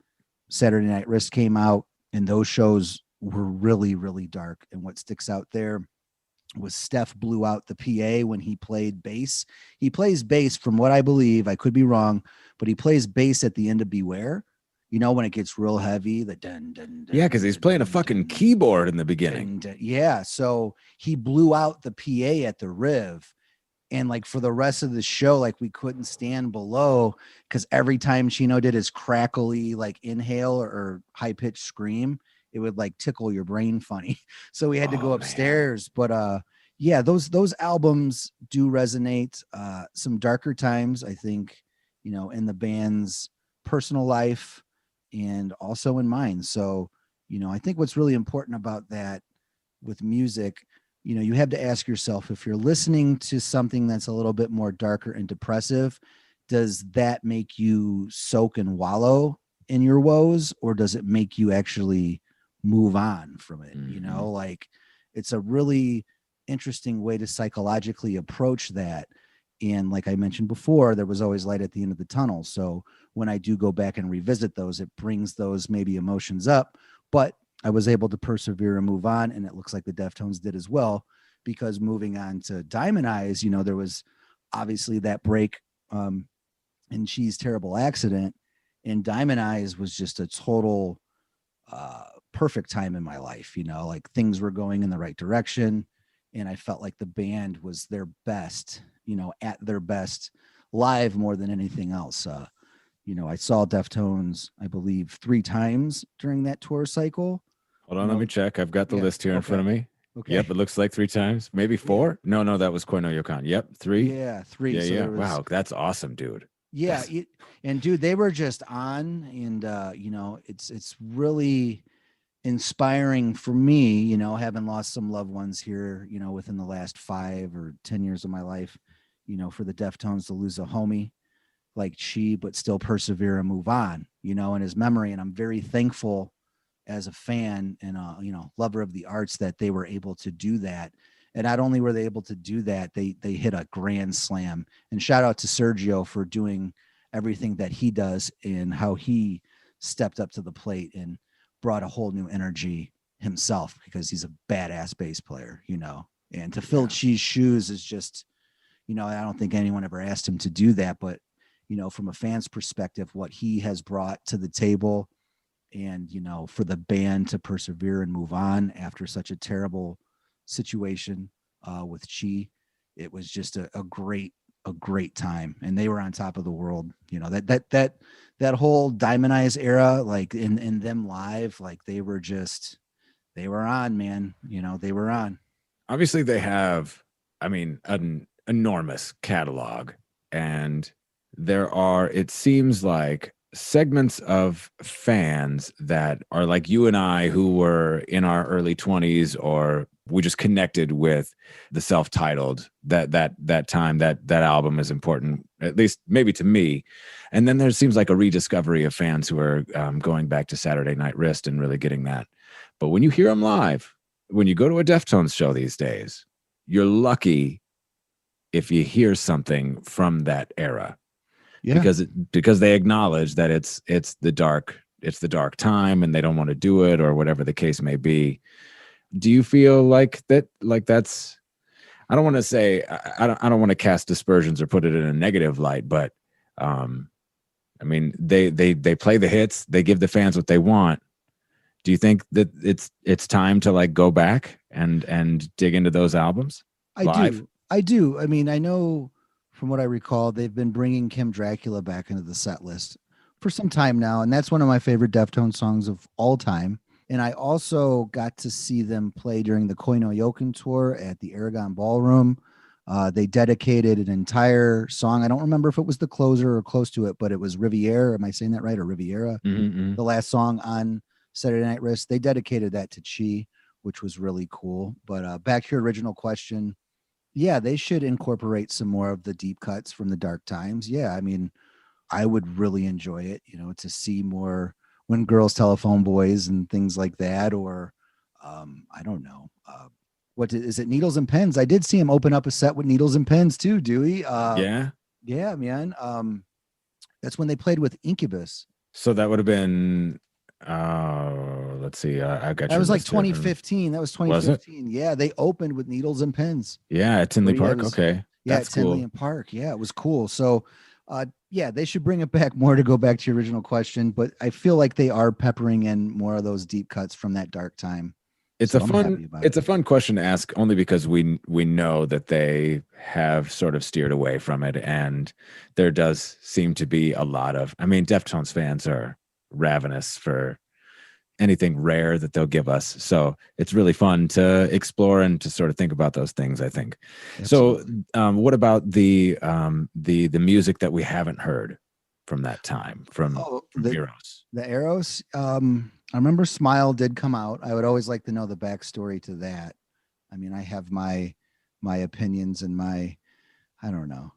Saturday Night Wrist came out, and those shows were really, really dark. And what sticks out there was Steph blew out the PA when he played bass. He plays bass, from what I believe, I could be wrong, but he plays bass at the end of Beware. When it gets real heavy, the dun, dun, dun. Yeah, because he's playing a fucking keyboard in the beginning. Yeah, so he blew out the PA at the Riv. And like for the rest of the show, like we couldn't stand below, because every time Chino did his crackly like inhale or high pitched scream, it would like tickle your brain funny. So we had to go upstairs. Man. But yeah, those albums do resonate. Some darker times, I think, in the band's personal life and also in mine. So, I think what's really important about that with music, you have to ask yourself, if you're listening to something that's a little bit more darker and depressive, does that make you soak and wallow in your woes, or does it make you actually move on from it? Mm-hmm. Like it's a really interesting way to psychologically approach that. And like I mentioned before, there was always light at the end of the tunnel. So when I do go back and revisit those, it brings those maybe emotions up, but I was able to persevere and move on. And it looks like the Deftones did as well, because moving on to Diamond Eyes, there was obviously that break in She's Terrible Accident, and Diamond Eyes was just a total perfect time in my life. Like things were going in the right direction, and I felt like the band was their best, at their best live more than anything else. I saw Deftones, I believe, 3 times during that tour cycle. Hold on, let me check. I've got the list here in front of me. Okay. Yep, it looks like 3 times, maybe 4. Yeah. No, that was Cornell Con. Yep, 3. Yeah, 3. Yeah, so yeah. Wow, that's awesome, dude. Yeah, and dude, they were just on, and it's really inspiring for me. Having lost some loved ones here, within the last 5 or 10 years of my life. For the Deftones to lose a homie like Chi, but still persevere and move on, in his memory. And I'm very thankful as a fan and lover of the arts that they were able to do that. And not only were they able to do that, they hit a grand slam. And shout out to Sergio for doing everything that he does and how he stepped up to the plate and brought a whole new energy himself, because he's a badass bass player, and to fill Chi's shoes is just, I don't think anyone ever asked him to do that, but from a fan's perspective, what he has brought to the table, and for the band to persevere and move on after such a terrible situation with Chi, it was just a great time, and they were on top of the world. That whole Diamond Eyes era, like in them live, like they were on, man. They were on. Obviously, they have, an enormous catalog, and there are, it seems like, segments of fans that are like you and I, who were in our early 20s, or we just connected with the self-titled, that time, that album is important, at least maybe to me. And then there seems like a rediscovery of fans who are going back to Saturday Night Wrist and really getting that. But when you hear them live, when you go to a Deftones show these days, you're lucky if you hear something from that era. Yeah. Because they acknowledge that it's the dark time, and they don't want to do it, or whatever the case may be. Do you feel like that? Like that's, I don't want to say, I don't want to cast dispersions or put it in a negative light, but they play the hits, they give the fans what they want. Do you think that it's time to like go back and dig into those albums? I do. I mean, I know from what I recall, they've been bringing Kim Dracula back into the set list for some time now, and that's one of my favorite Deftones songs of all time. And I also got to see them play during the Koi no Yoken tour at the Aragon Ballroom. They dedicated an entire song. I don't remember if it was the closer or close to it, but it was Riviera. Am I saying that right? Or Riviera? Mm-hmm. The last song on Saturday Night Wrist. They dedicated that to Chi, which was really cool. But back to your original question. Yeah, they should incorporate some more of the deep cuts from the dark times. Yeah, I mean, I would really enjoy it, to see more When Girls Telephone Boys and things like that. Or I don't know. What is it? Needles and Pens. I did see him open up a set with Needles and Pens too, Dewey. Yeah, man. That's when they played with Incubus. So that would have been let's see. I got. That was like 2015. That was 2015. Was it? Yeah, they opened with Needles and Pens. Yeah, at Tinley Park. Okay, that's cool. Tinley Park. Yeah, it was cool. So, yeah, they should bring it back more, to go back to your original question. But I feel like they are peppering in more of those deep cuts from that dark time. It's a fun question to ask, only because we know that they have sort of steered away from it, and there does seem to be a lot of. I mean, Deftones fans are ravenous for anything rare that they'll give us, so it's really fun to explore and to sort of think about those things, I think. Absolutely. So what about the music that we haven't heard from that time, from Eros? The Eros, I remember Smile did come out. I would always like to know the backstory to that. I mean, I have my opinions and I don't know.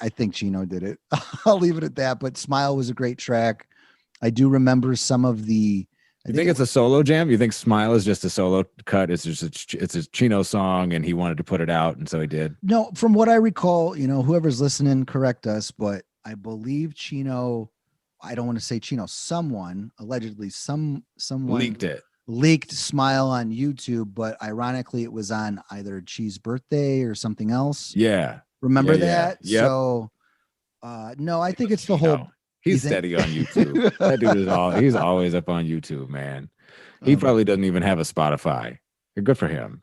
I think Chino did it. I'll leave it at that, but Smile was a great track. I do remember some of the. You think it's a solo jam? You think Smile is just a solo cut? It's just it's a Chino song, and he wanted to put it out, and so he did. No, from what I recall, whoever's listening, correct us, but I believe Chino. I don't want to say Chino. Someone allegedly, someone leaked Smile on YouTube, but ironically, it was on either Chi's birthday or something else. Yeah, remember that? Yeah. Yep. So, no, I think it's the whole. He's steady on YouTube. That dude he's always up on YouTube, man. He probably doesn't even have a Spotify. Good for him.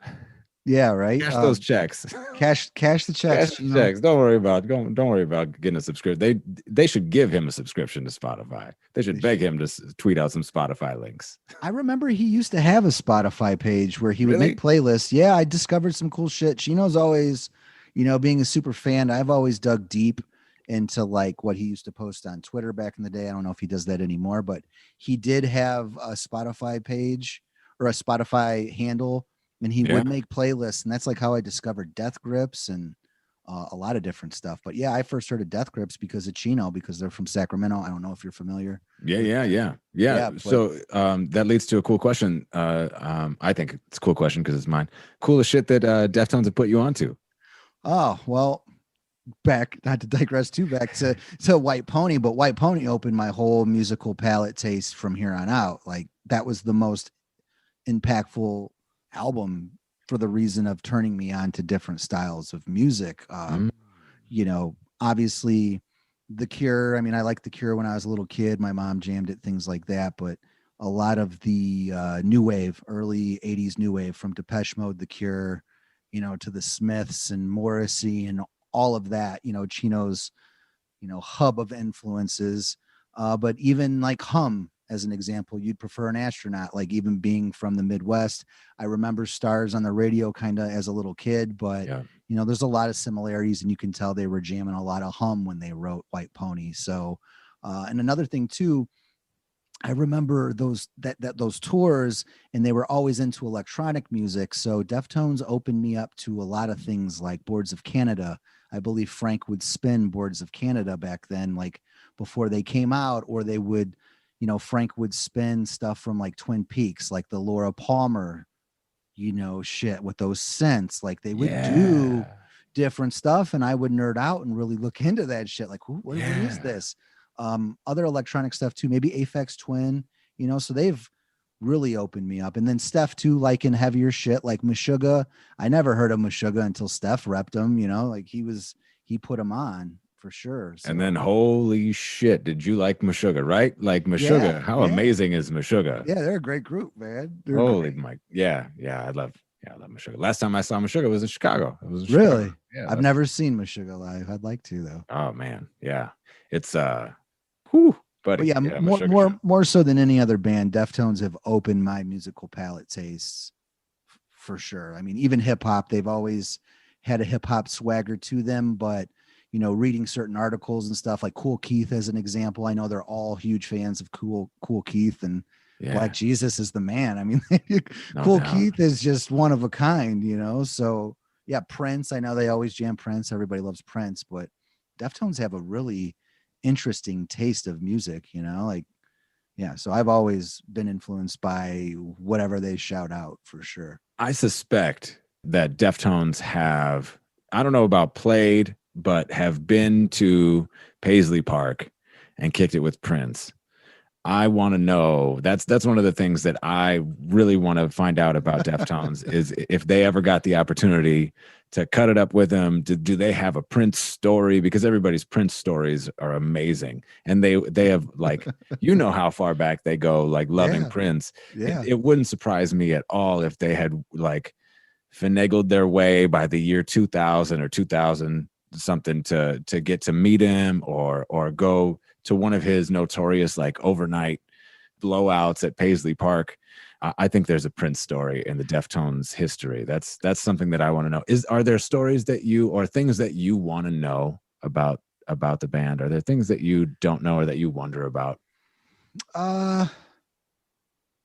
Yeah, right. Cash those checks. Cash the checks. Cash the checks. Don't worry about getting a subscription. They should give him a subscription to Spotify. They should beg him to tweet out some Spotify links. I remember he used to have a Spotify page where he would make playlists. Yeah, I discovered some cool shit. Chino's always, being a super fan, I've always dug deep into like what he used to post on Twitter back in the day. I don't know if he does that anymore, but he did have a Spotify page or a Spotify handle, and he would make playlists, and that's like how I discovered Death Grips and a lot of different stuff. But yeah, I first heard of Death Grips because of Chino, because they're from Sacramento. I don't know if you're familiar. Yeah. But So that leads to a cool question. I think it's a cool question because it's mine. Coolest shit that Deftones have put you onto. oh well, back, not to digress too, back to White Pony, but White Pony opened my whole musical palette taste from here on out. Like that was the most impactful album for the reason of turning me on to different styles of music. You know, obviously The Cure. I mean, I liked The Cure when I was a little kid. My mom jammed it, things like that. But a lot of the new wave, early 80s new wave, from Depeche Mode, The Cure, you know, to the Smiths and Morrissey and all of that, you know, Chino's, you know, hub of influences. But even like Hum, as an example, You'd Prefer an Astronaut, like even being from the Midwest. I remember Stars on the radio kind of as a little kid, but Yeah. you know, there's a lot of similarities, and you can tell they were jamming a lot of Hum when they wrote White Pony. So, and another thing too, I remember those tours, and they were always into electronic music. So Deftones opened me up to a lot of things like Boards of Canada. I believe Frank would spin Boards of Canada back then, like before they came out, or they would, you know, Frank would spin stuff from like Twin Peaks, like the Laura Palmer, you know, shit with those synths. Like they would do Yeah. different stuff, and I would nerd out and really look into that shit. Like, what is Yeah. this? Other electronic stuff too, maybe Aphex Twin, you know, so they've really opened me up. And then Steph too, like in heavier shit, like Meshuggah. I never heard of Meshuggah until Steph repped him, you know, like he put him on for sure. So And then holy shit, did you like Meshuggah, right? Like yeah, Meshuggah, how yeah, amazing is Meshuggah? yeah, they're a great group, man. They're Holy great. my, I love Meshuggah. Last time I saw Meshuggah was in Chicago. It was in Chicago. Really? Yeah. I've never seen Meshuggah live. I'd like to though. Oh man, yeah. It's whew, But buddy. yeah, Yeah, Meshuggah show. more so than any other band, Deftones have opened my musical palette tastes for sure. I mean, even hip hop, they've always had a hip hop swagger to them, but you know, reading certain articles and stuff like Cool Keith as an example, I know they're all huge fans of Cool Keith, and Yeah, Black Jesus is the man. I mean, no Cool doubt. Keith is just one of a kind, you know. So yeah, Prince. I know they always jam Prince. Everybody loves Prince, but Deftones have a really interesting taste of music, you know, like yeah. So I've always been influenced by whatever they shout out for sure. I suspect that Deftones have, I don't know about played, but have been to Paisley Park and kicked it with Prince. I want to know. That's one of the things that I really want to find out about Deftones is if they ever got the opportunity to cut it up with him. Do they have a Prince story? Because everybody's Prince stories are amazing, and they have like you know how far back they go, like loving Yeah, Prince. yeah. It wouldn't surprise me at all if they had like finagled their way by the year 2000 or 2000 something to get to meet him or go to one of his notorious like overnight blowouts at Paisley Park. I think there's a Prince story in the Deftones history. That's something that I want to know. Are there stories that you or things that you want to know about the band? Are there things that you don't know or that you wonder about? Uh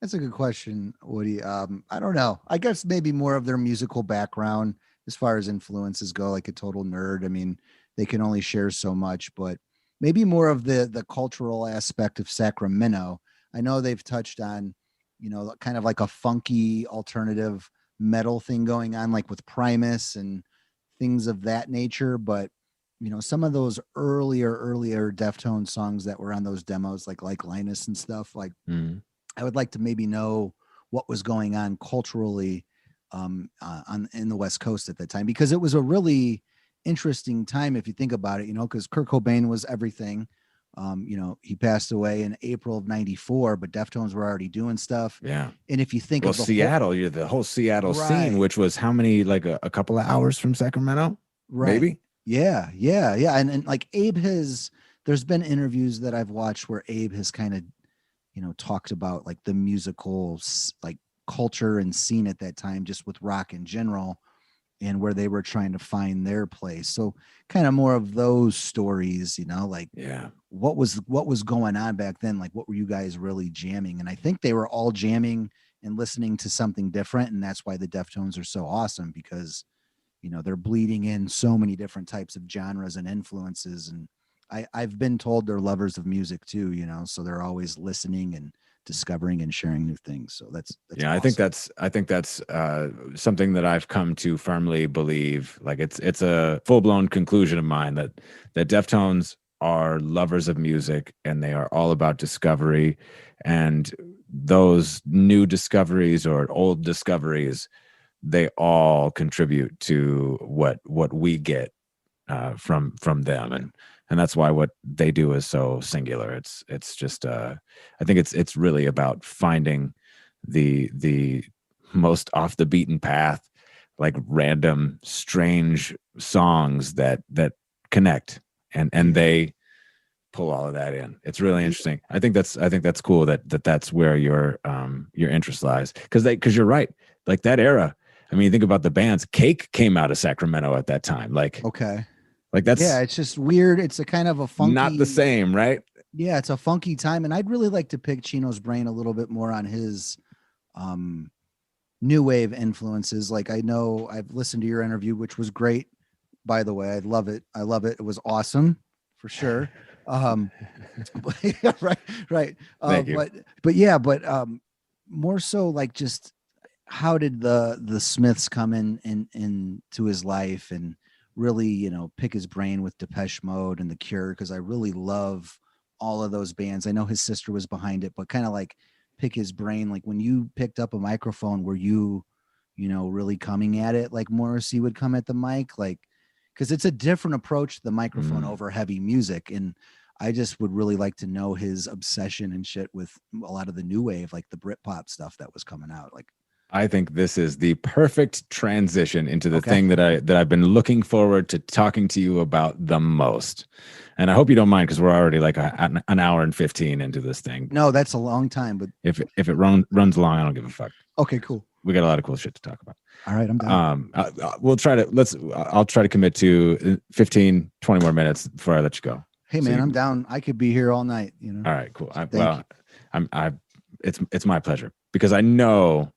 that's a good question, Woody. I don't know. I guess maybe more of their musical background as far as influences go, like a total nerd. I mean, they can only share so much, but maybe more of the cultural aspect of Sacramento. I know they've touched on, you know, kind of like a funky alternative metal thing going on, like with Primus and things of that nature. But you know, some of those earlier Deftones songs that were on those demos, like Linus and stuff, like Mm. I would like to maybe know what was going on culturally on in the West Coast at that time, because it was a really interesting time if you think about it. You know, because Kurt Cobain was everything. You know, he passed away in April of '94, but Deftones were already doing stuff. Yeah. And if you think Well, of the whole Seattle, you're the whole Seattle scene, right, which was how many, like a couple of hours from Sacramento, right, maybe? yeah, and like Abe has, there's been interviews that I've watched where Abe has kind of, you know, talked about like the musical like culture and scene at that time, just with rock in general, and where they were trying to find their place. So kind of more of those stories, you know, like Yeah. what was going on back then, like what were you guys really jamming? And I think they were all jamming and listening to something different, and that's why the Deftones are so awesome, because they're bleeding in so many different types of genres and influences. And I've been told they're lovers of music too, so they're always listening and discovering and sharing new things. So that's Yeah, awesome. I think that's something that I've come to firmly believe. Like it's a full blown conclusion of mine that Deftones are lovers of music and they are all about discovery, and those new discoveries or old discoveries, they all contribute to what we get from them, and that's why what they do is so singular. It's just I think it's really about finding the most off the beaten path, like random strange songs that connect, and they pull all of that in. It's really interesting. I think that's cool that's where your interest lies, because you're right. Like that era, I mean, think about the bands. Cake came out of Sacramento at that time. Okay. Like Yeah, that's it's just weird. It's a kind of a not the funky, same, right? yeah, it's a funky time. And I'd really like to pick Chino's brain a little bit more on his um new wave influences. Like I know I've listened to your interview, which was great, by the way. I love it. I love it. It was awesome for sure. Um right, right. Thank you. But more so like just how did the Smiths come into his life and really, pick his brain with Depeche Mode and The Cure, because I really love all of those bands. I know his sister was behind it, but kind of like pick his brain. Like when you picked up a microphone, were you, really coming at it like Morrissey would come at the mic? Like, because it's a different approach to the microphone Mm. over heavy music. And I just would really like to know his obsession and shit with a lot of the new wave, like the Britpop stuff that was coming out. Like, I think this is the perfect transition into the okay. thing that I've been looking forward to talking to you about the most. And I hope you don't mind, because we're already like an hour and 15 into this thing. No, that's a long time, but If it runs long, I don't give a fuck. okay, cool. We got a lot of cool shit to talk about. All right, I'm down. I'll try to commit to 15, 20 more minutes before I let you go. Hey So man, you I'm can- down. I could be here all night, All right, cool. So thank you. It's my pleasure, because I know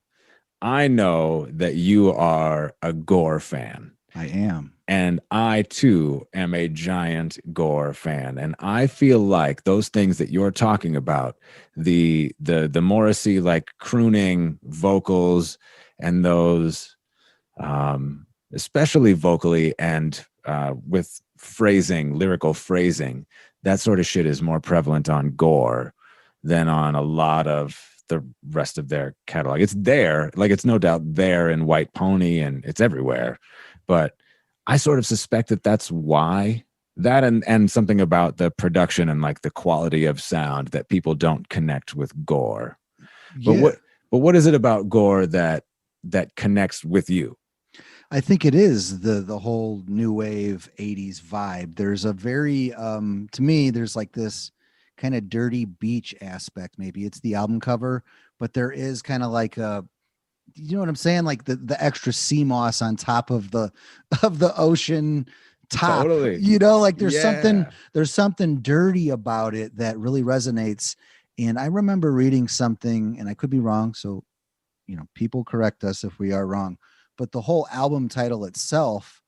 that you are a Gore fan. I am. And I too am a giant Gore fan. And I feel like those things that you're talking about, the Morrissey like crooning vocals, and those especially vocally and with phrasing, lyrical phrasing, that sort of shit is more prevalent on Gore than on a lot of the rest of their catalog. It's there, like it's no doubt there in White Pony, and it's everywhere. But I sort of suspect that that's why, that and something about the production and like the quality of sound, that people don't connect with Gore. Yeah. But what is it about Gore that connects with you? I think it is the whole new wave 80s vibe. There's a very to me there's like this kind of dirty beach aspect. Maybe it's the album cover, but there is kind of like a, you know what I'm saying? Like the extra sea moss on top of the ocean top. Totally. Like Yeah. there's something dirty about it that really resonates. And I remember reading something, and I could be wrong, so people correct us if we are wrong, but the whole album title itself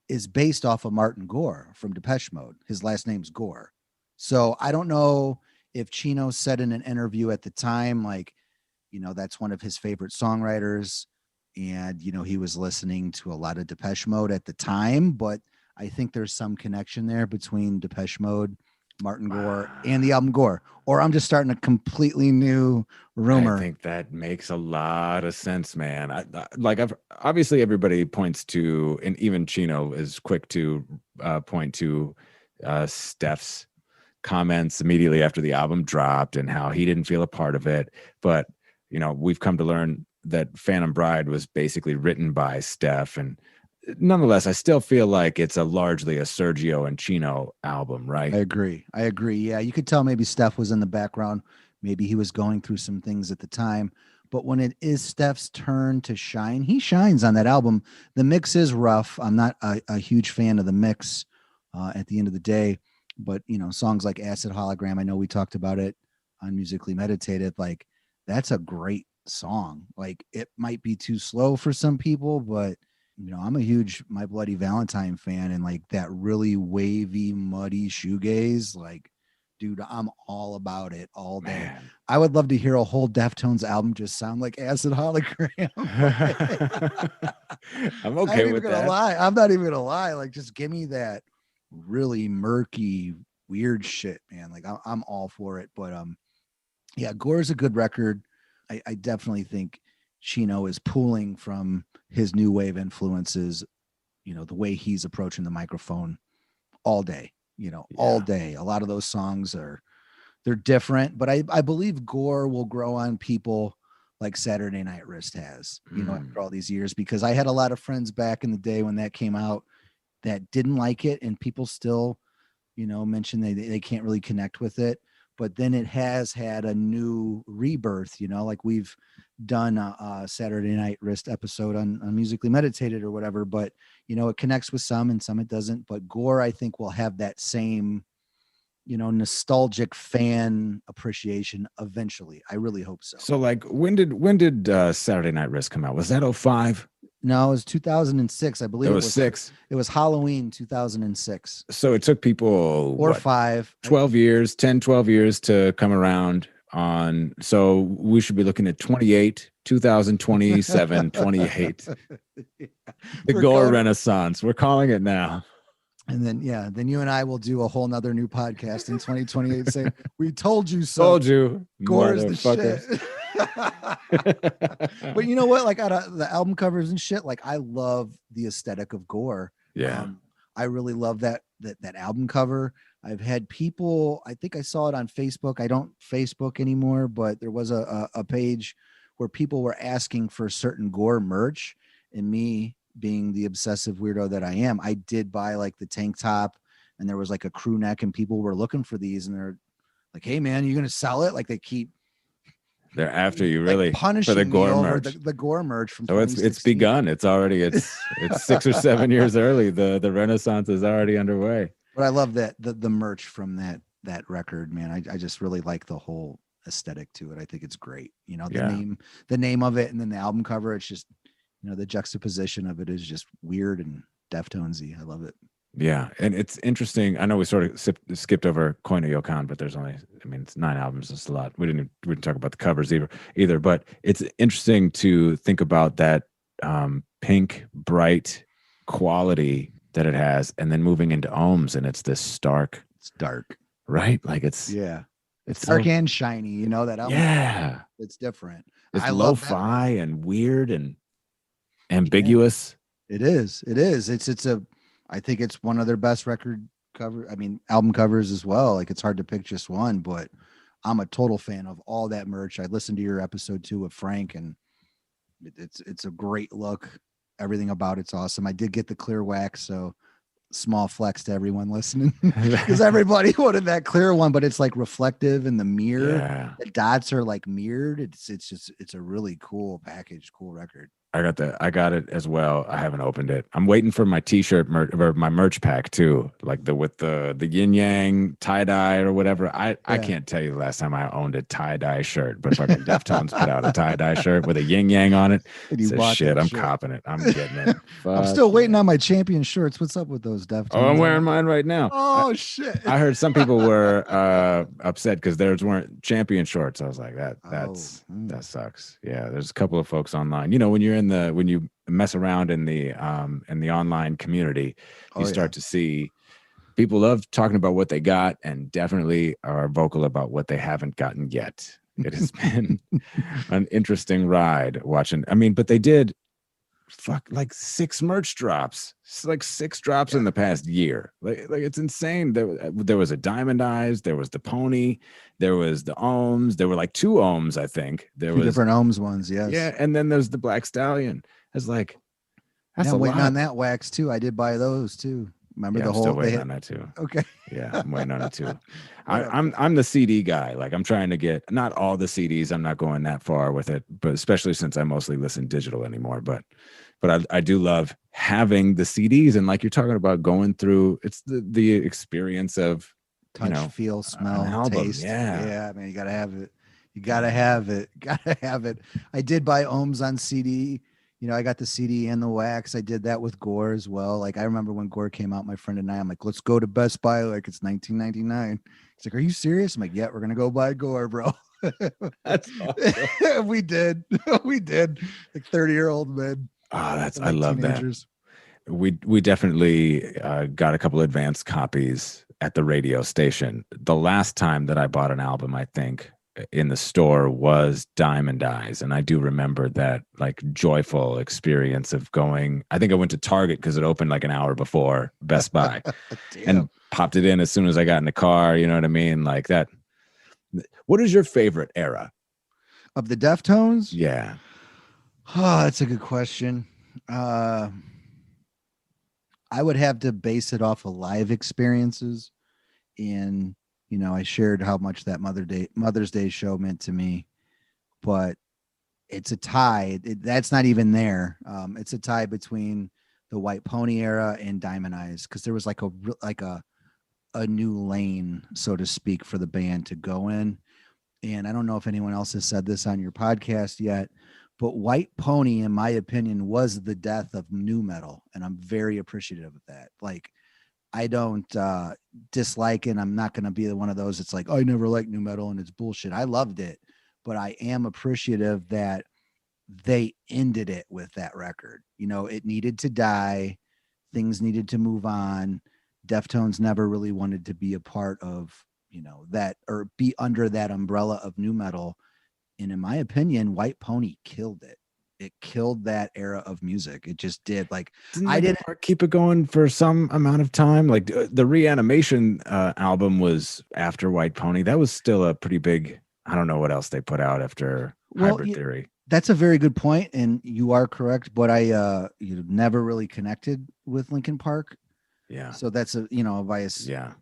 is based off of Martin Gore from Depeche Mode. His last name's Gore. So I don't know if Chino said in an interview at the time, like, that's one of his favorite songwriters. And, he was listening to a lot of Depeche Mode at the time, but I think there's some connection there between Depeche Mode, Martin Gore, and the album Gore. Or I'm just starting a completely new rumor. I think that makes a lot of sense, man. I've obviously everybody points to, and even Chino is quick to point to Steph's comments immediately after the album dropped and how he didn't feel a part of it. But we've come to learn that Phantom Bride was basically written by Steph, and nonetheless, I still feel like it's largely a Sergio and Chino album, right? I agree. Yeah, you could tell maybe Steph was in the background. Maybe he was going through some things at the time. But when it is Steph's turn to shine, he shines on that album. The mix is rough. I'm not a huge fan of the mix at the end of the day. But, songs like Acid Hologram, I know we talked about it on Musically Meditated. Like, that's a great song. Like, it might be too slow for some people, but I'm a huge My Bloody Valentine fan, and like that really wavy, muddy shoegaze, like, dude, I'm all about it all day. Man. I would love to hear a whole Deftones album just sound like Acid Hologram. I'm okay with that. I'm not even gonna lie. Like, just give me that really murky, weird shit, man. Like, I'm all for it. But yeah, Gore's a good record. I definitely think Chino is pulling from his new wave influences, the way he's approaching the microphone all day, all day. A lot of those songs they're different, but I believe Gore will grow on people like Saturday Night Wrist has, after all these years, because I had a lot of friends back in the day when that came out that didn't like it, and people still, mention they can't really connect with it. But then it has had a new rebirth, like we've done a Saturday Night Wrist episode on Musically Meditated or whatever, but it connects with some and some it doesn't. But Gore, I think, will have that same, nostalgic fan appreciation eventually. I really hope so. So like when did Saturday Night Wrist come out? Was that 05? No, it was 2006. I believe it was 6. It was Halloween 2006. So it took people or 12 years to come around on. So we should be looking at 2027, 28. The Gore Renaissance. We're calling it now. And then you and I will do a whole nother new podcast in 2028 saying, we told you so. Told you. Gore is the shit. But you know what? Like, out of the album covers and shit, like, I love the aesthetic of Gore. Yeah. I really love that album cover. I've had people, I think I saw it on Facebook. I don't Facebook anymore, but there was a page where people were asking for certain Gore merch, and me being the obsessive weirdo that I am, I did buy like the tank top, and there was like a crew neck, and people were looking for these, and they're like, hey man, you gonna sell it? Like, they're after you, really, punishing for the Gore merch. The Gore merch from. So it's begun. It's already it's 6 or 7 years early. The Renaissance is already underway. But I love that the merch from that record, man. I just really like the whole aesthetic to it. I think it's great. The name of it, and then the album cover. It's just, the juxtaposition of it is just weird and Deftonesy. I love it. Yeah, and it's interesting. I know we sort of skipped over Coin of Yokan, but there's only, it's 9 albums. It's a lot. We didn't talk about the covers either. But it's interesting to think about that pink, bright quality that it has, and then moving into Ohms, and it's this stark. It's dark, right? Like it's dark and shiny. That album. Yeah, it's different. It's lo-fi and weird and ambiguous. Yeah, it is. I think it's one of their best album covers as well. Like, it's hard to pick just one, but I'm a total fan of all that merch. I listened to your episode 2 with Frank, and it's a great look. Everything about it's awesome. I did get the clear wax, so small flex to everyone listening, because everybody wanted that clear one, but it's like reflective in the mirror. Yeah. The dots are like mirrored. It's a really cool package, cool record. I got it as well. I haven't opened it. I'm waiting for my t-shirt or my merch pack too, like with the yin yang tie dye or whatever. I can't tell you the last time I owned a tie dye shirt, but fucking Deftones put out a tie dye shirt with a yin yang on it. Shit, I'm copping it. I'm getting it. I'm still waiting on my champion shirts. What's up with those Deftones? Oh, I'm wearing mine right now. Oh shit! I heard some people were upset because theirs weren't champion shorts. I was like, that sucks. Yeah, there's a couple of folks online. When you mess around in the online community, you start to see people love talking about what they got, and definitely are vocal about what they haven't gotten yet. It has been an interesting ride watching. But they did like 6 merch drops. It's like 6 drops in the past year. Like it's insane. There was a Diamond Eyes, there was the Pony, there was the Ohms, there were like 2 Ohms, I think. There was different Ohms ones, yes. Yeah, and then there's the Black Stallion. It's like, that's I'm waiting on that wax too. I did buy those too. Remember the whole? I'm still waiting on that too. Okay. Yeah, I'm waiting on it too. I'm the CD guy. Like, I'm trying to get not all the CDs. I'm not going that far with it, but especially since I mostly listen digital anymore. But I do love having the CDs, and like you're talking about going through. It's the experience of touch, feel, smell, taste. Yeah, man, you gotta have it. Gotta have it. I did buy Ohms on CD. You know, I got the CD and the wax. I did that with Gore as well. Like I remember when Gore came out, my friend and I'm like, let's go to Best Buy like it's 1999. He's like, are you serious? I'm like, yeah, we're gonna go buy Gore, bro. That's awesome. We did. We did. Like 30-year-old men. Oh, that's Like I love teenagers. that. We definitely got a couple advanced copies at the radio station. The last time that I bought an album, I think, in the store was Diamond Eyes, and I do remember that like joyful experience of going. I think I went to Target because it opened like an hour before Best Buy, and popped it in as soon as I got in the car. You know what I mean? Like that. What is your favorite era of the Deftones? Yeah. Oh, that's a good question. I would have to base it off of live experiences, and you know, I shared how much that Mother's Day show meant to me, but it's a tie. That's not even there. It's a tie between the White Pony era and Diamond Eyes, because there was like a new lane, so to speak, for the band to go in. And I don't know if anyone else has said this on your podcast yet, but White Pony, in my opinion, was the death of nu metal, and I'm very appreciative of that. Like, I don't dislike it. I'm not going to be one of those. It's like, oh, I never liked nu metal and it's bullshit. I loved it, but I am appreciative that they ended it with that record. You know, it needed to die. Things needed to move on. Deftones never really wanted to be a part of, you know, that, or be under that umbrella of nu metal. And in my opinion, White Pony killed it. It killed that era of music. It just did. Like, I didn't keep it going for some amount of time. Like the Reanimation album was after White Pony. That was still a pretty big. I don't know what else they put out after Hybrid Theory. That's a very good point, and you are correct. But I never really connected with Linkin Park. Yeah. So that's a bias. Yeah.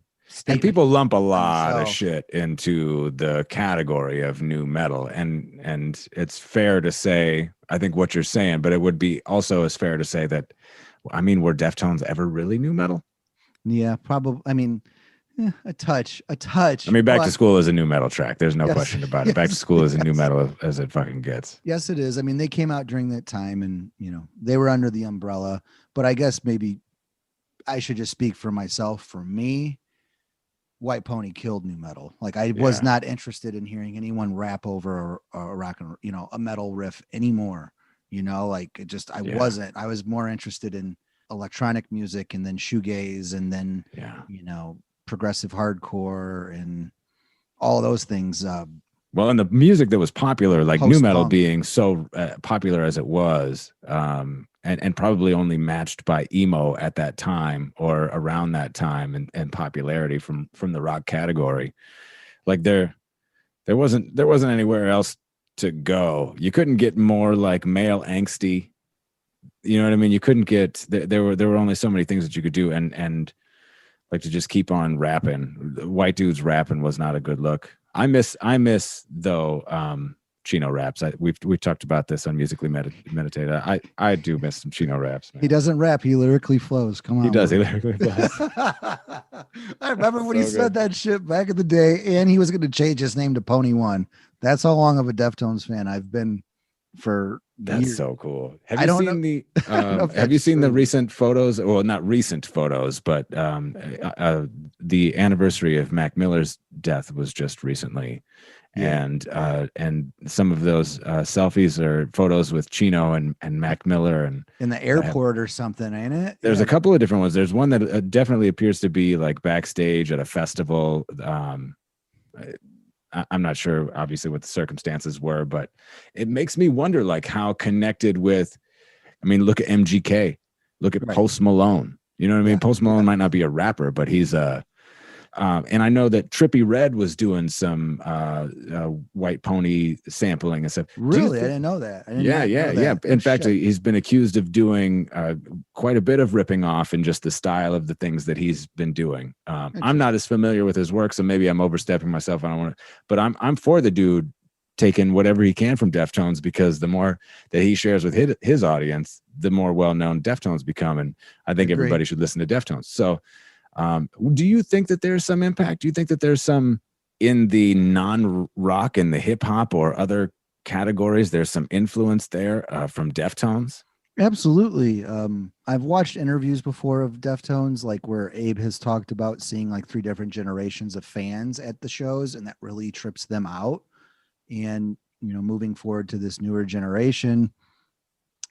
And people lump a lot of shit into the category of nu metal, and it's fair to say, I think what you're saying, but it would be also as fair to say that, I mean, were Deftones ever really nu metal? Yeah, probably. I mean, a touch. I mean, Back to School is a nu metal track. There's no question about it. Back to School is a nu metal as it fucking gets. Yes, it is. I mean, they came out during that time, and they were under the umbrella. But I guess maybe I should just speak for myself. For me, White Pony killed nu metal. Like, I was not interested in hearing anyone rap over a rock and a metal riff anymore. Like it just, I wasn't. I was more interested in electronic music, and then shoegaze, and then progressive hardcore and all those things. Well, and the music that was popular, like nu metal being so popular as it was, and probably only matched by emo at that time or around that time, and popularity from the rock category. Like there wasn't anywhere else to go. You couldn't get more like male angsty. You know what I mean? You couldn't get there were only so many things that you could do, and like to just keep on rapping. White dudes rapping was not a good look. I miss though Chino raps. We've talked about this on Musically Meditated. I do miss some Chino raps, man. He doesn't rap, he lyrically flows. Come on. He does, he lyrically flows. I remember when he said that shit back in the day, and he was going to change his name to Pony One. That's how long of a Deftones fan I've been for years. So cool. Have you seen the recent photos? Well, not recent photos, but the anniversary of Mac Miller's death was just recently. And some of those selfies or photos with Chino and Mac Miller and in the airport or something, ain't it? There's a couple of different ones. There's one that definitely appears to be like backstage at a festival. I'm not sure, obviously, what the circumstances were, but it makes me wonder, like, how connected with. I mean, look at MGK, look at Post Malone. You know what I mean? Post Malone might not be a rapper, but he's a. And I know that Trippie Redd was doing some White Pony sampling and stuff. Really? I didn't know that. Yeah. In fact, he's been accused of doing quite a bit of ripping off in just the style of the things that he's been doing. I'm not as familiar with his work, so maybe I'm overstepping myself. I don't want to, but I'm for the dude taking whatever he can from Deftones, because the more that he shares with his audience, the more well-known Deftones become. And I think everybody should listen to Deftones. So, do you think that there's some impact? Do you think that there's some in the non-rock and the hip hop or other categories? There's some influence there from Deftones? Absolutely. I've watched interviews before of Deftones, like where Abe has talked about seeing like three different generations of fans at the shows, and that really trips them out. And, moving forward to this newer generation,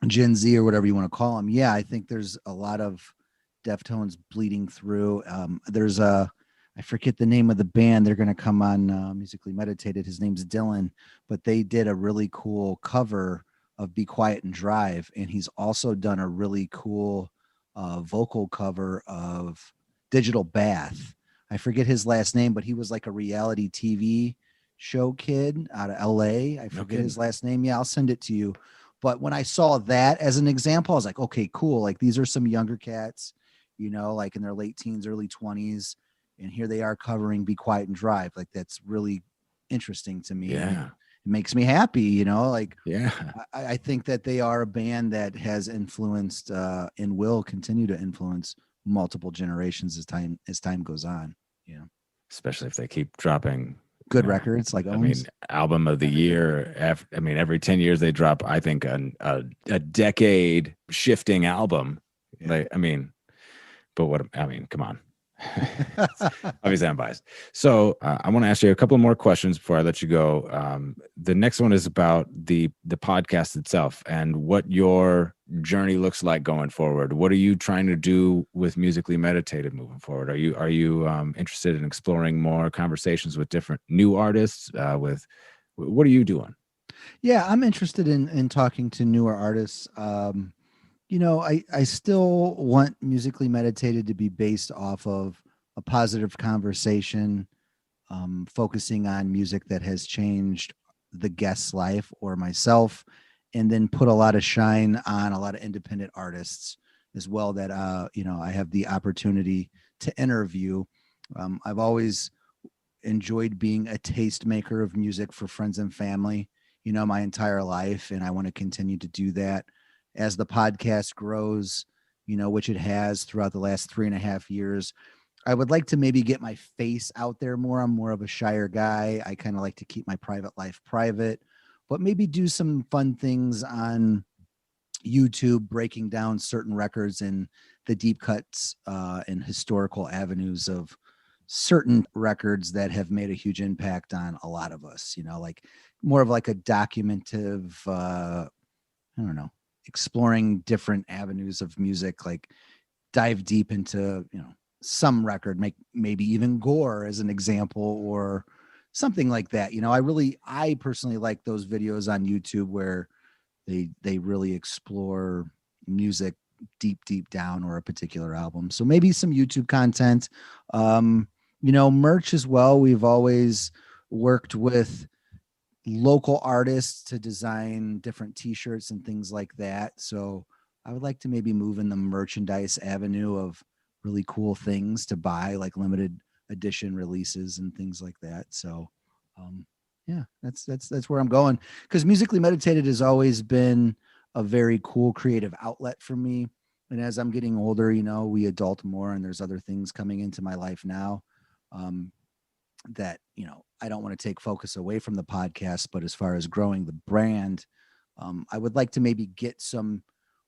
Gen Z or whatever you want to call them. Yeah, I think there's a lot of Deftones bleeding through. I forget the name of the band. They're going to come on Musically Meditated. His name's Dylan, but they did a really cool cover of Be Quiet and Drive. And he's also done a really cool vocal cover of Digital Bath. I forget his last name, but he was like a reality TV show kid out of LA. I forget his last name. Yeah, I'll send it to you. But when I saw that as an example, I was like, okay, cool. Like these are some younger cats, like in their late teens, early 20s. And here they are covering Be Quiet and Drive. Like that's really interesting to me. Yeah. It makes me happy, like Yeah. I think that they are a band that has influenced and will continue to influence multiple generations as time goes on. Especially if they keep dropping good records like Owns. Album of the year. Every 10 years they drop, I think, a decade shifting album. Yeah. Come on. Obviously I'm biased. So I want to ask you a couple more questions before I let you go. The next one is about the podcast itself and what your journey looks like going forward. What are you trying to do with Musically Meditated moving forward? Are you interested in exploring more conversations with different new artists? What are you doing? Yeah, I'm interested in talking to newer artists. I still want Musically Meditated to be based off of a positive conversation, focusing on music that has changed the guest's life or myself, and then put a lot of shine on a lot of independent artists as well that, I have the opportunity to interview. I've always enjoyed being a tastemaker of music for friends and family, my entire life. And I want to continue to do that as the podcast grows, which it has throughout the last 3.5 years. I would like to maybe get my face out there more. I'm more of a shyer guy. I kind of like to keep my private life private, but maybe do some fun things on YouTube, breaking down certain records and the deep cuts and historical avenues of certain records that have made a huge impact on a lot of us, like more of like a documentative, I don't know, exploring different avenues of music, like dive deep into, some record, maybe even gore as an example or something like that. I personally like those videos on YouTube where they really explore music deep down or a particular album. So maybe some YouTube content, merch as well. We've always worked with local artists to design different t-shirts and things like that. So I would like to maybe move in the merchandise avenue of really cool things to buy, like limited edition releases and things like that. So yeah, that's where I'm going, because Musically Meditated has always been a very cool creative outlet for me. And as I'm getting older, we adult more and there's other things coming into my life now that, I don't want to take focus away from the podcast, but as far as growing the brand, I would like to maybe get some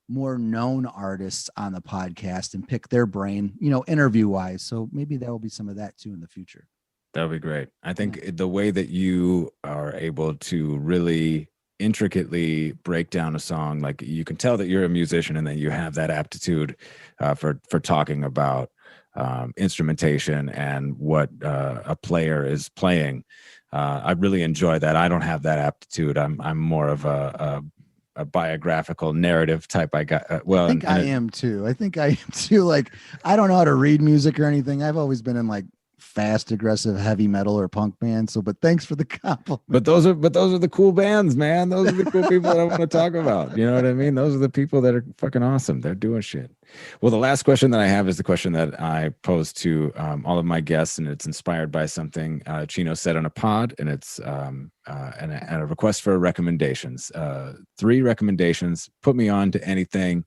more known artists on the podcast and pick their brain, interview wise. So maybe there will be some of that too in the future. That would be great. I think the way that you are able to really intricately break down a song, like you can tell that you're a musician and that you have that aptitude for talking about instrumentation and what a player is playing. I really enjoy that. I don't have that aptitude. I'm more of a biographical narrative type. I think I am too. Like, I don't know how to read music or anything. I've always been in like fast, aggressive, heavy metal or punk bands. So, but thanks for the compliment. But those are the cool bands, man. Those are the cool people that I want to talk about. You know what I mean? Those are the people that are fucking awesome. They're doing shit. Well, the last question that I have is the question that I pose to all of my guests, and it's inspired by something Chino said on a pod, and it's and a request for recommendations. 3 recommendations. Put me on to anything,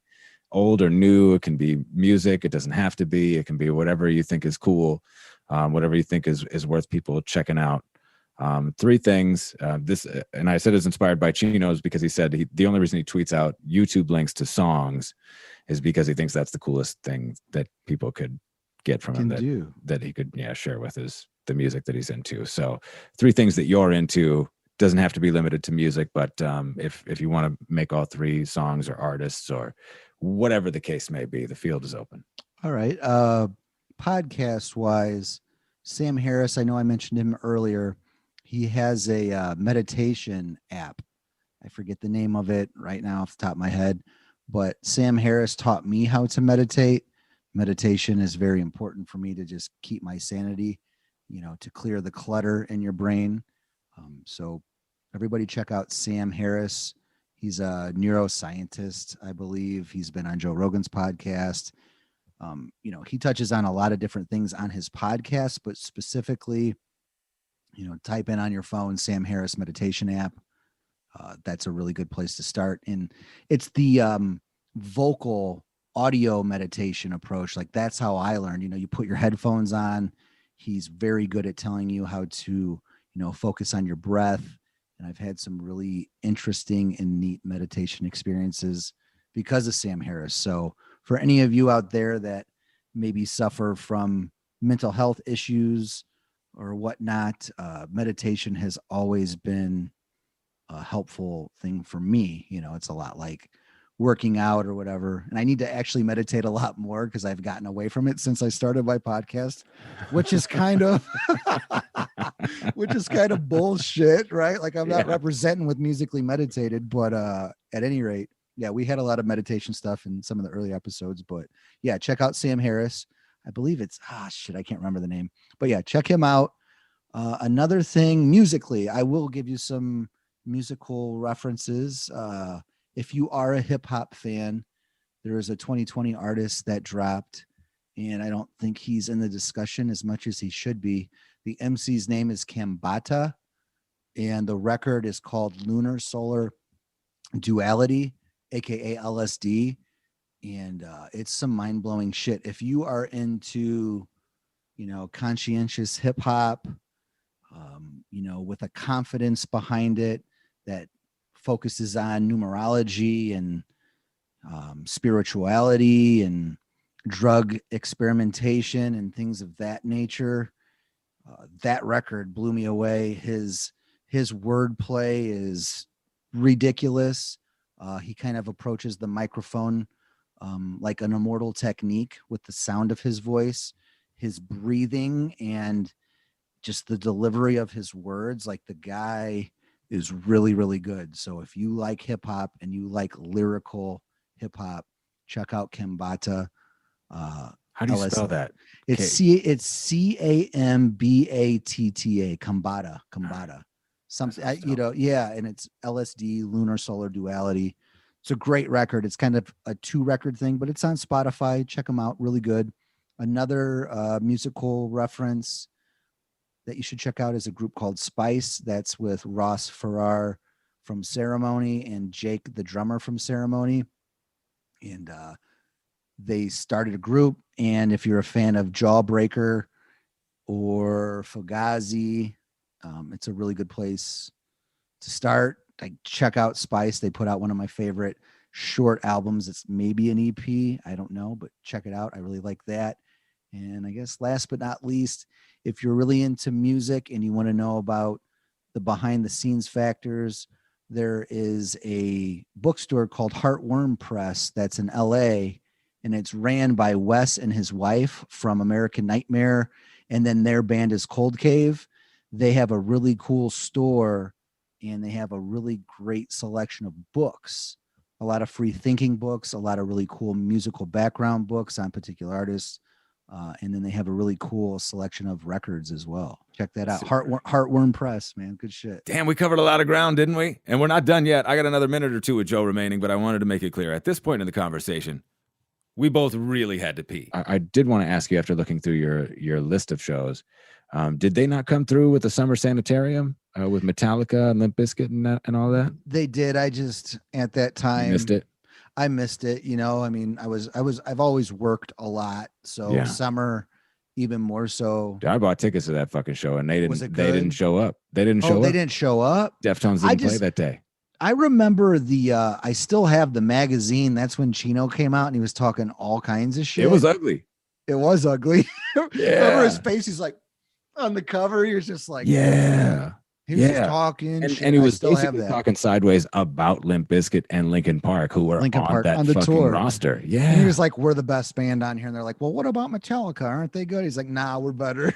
old or new. It can be music. It doesn't have to be. It can be whatever you think is cool. Whatever you think is worth people checking out. Three things. And I said it's inspired by Chino's because he said the only reason he tweets out YouTube links to songs is because he thinks that's the coolest thing that people could get from him that he could share with the music that he's into. So three things that you're into. Doesn't have to be limited to music, but if you want to make all three songs or artists or whatever the case may be, the field is open. All right. Podcast wise, Sam Harris, I know I mentioned him earlier. He has a meditation app. I forget the name of it right now off the top of my head, but Sam Harris taught me how to meditate. Meditation is very important for me to just keep my sanity, to clear the clutter in your brain. So everybody check out Sam Harris. He's a neuroscientist, I believe. He's been on Joe Rogan's podcast. He touches on a lot of different things on his podcast, but specifically, type in on your phone, Sam Harris meditation app. That's a really good place to start. And it's the vocal audio meditation approach. Like that's how I learned, you put your headphones on. He's very good at telling you how to, focus on your breath. And I've had some really interesting and neat meditation experiences because of Sam Harris. So for any of you out there that maybe suffer from mental health issues or whatnot, meditation has always been a helpful thing for me. It's a lot like working out or whatever. And I need to actually meditate a lot more because I've gotten away from it since I started my podcast, which is kind of bullshit, right? Like I'm not representing with Musically Meditated, but at any rate, yeah, we had a lot of meditation stuff in some of the early episodes, but yeah, check out Sam Harris. I believe it's, I can't remember the name, but yeah, check him out. Another thing musically, I will give you some musical references. If you are a hip hop fan, there is a 2020 artist that dropped, and I don't think he's in the discussion as much as he should be. The MC's name is Kambata, and the record is called Lunar Solar Duality, aka LSD. And it's some mind-blowing shit. If you are into, conscientious hip hop, with a confidence behind it that focuses on numerology and spirituality and drug experimentation and things of that nature, that record blew me away. His wordplay is ridiculous. He kind of approaches the microphone like an immortal technique with the sound of his voice, his breathing, and just the delivery of his words. Like the guy is really, really good. So if you like hip hop and you like lyrical hip hop, check out Kambata. How do you spell that? It's Cambatta. Kambata. Something, and it's LSD, Lunar Solar Duality. It's a great record. It's kind of a 2-record thing, but it's on Spotify. Check them out. Really good. Another musical reference that you should check out is a group called Spice. That's with Ross Farrar from Ceremony and Jake, the drummer from Ceremony. And they started a group. And if you're a fan of Jawbreaker or Fugazi, it's a really good place to start. Like, check out Spice. They put out one of my favorite short albums. It's maybe an EP. I don't know, but check it out. I really like that. And I guess last but not least, if you're really into music and you want to know about the behind the scenes factors, there is a bookstore called Heartworm Press that's in LA, and it's ran by Wes and his wife from American Nightmare. And then their band is Cold Cave. They have a really cool store, and they have a really great selection of books, a lot of free thinking books, a lot of really cool musical background books on particular artists. And then they have a really cool selection of records as well. Check that out. Heartworm Press, man. Good shit. Damn, we covered a lot of ground, didn't we? And we're not done yet. I got another minute or two with Joe remaining, but I wanted to make it clear at this point in the conversation, we both really had to pee. I did want to ask you, after looking through your list of shows, did they not come through with the Summer Sanitarium with Metallica and Limp Bizkit and all that? They did. I just, at that time, missed it. I missed it. I mean, I've always worked a lot. So Summer, even more so. I bought tickets to that fucking show, and they Was it didn't. They didn't good? show up. They didn't show Oh, up. they didn't show up. Deftones didn't play that day. I remember I still have the magazine. That's when Chino came out and he was talking all kinds of shit. It was ugly. It was ugly. Yeah. Remember his face? He's like on the cover. He was just like, yeah. He was just talking. And he was basically talking sideways about Limp Bizkit and Linkin Park, who were on the fucking tour roster. Yeah. And he was like, we're the best band on here. And they're like, well, what about Metallica? Aren't they good? He's like, nah, we're better.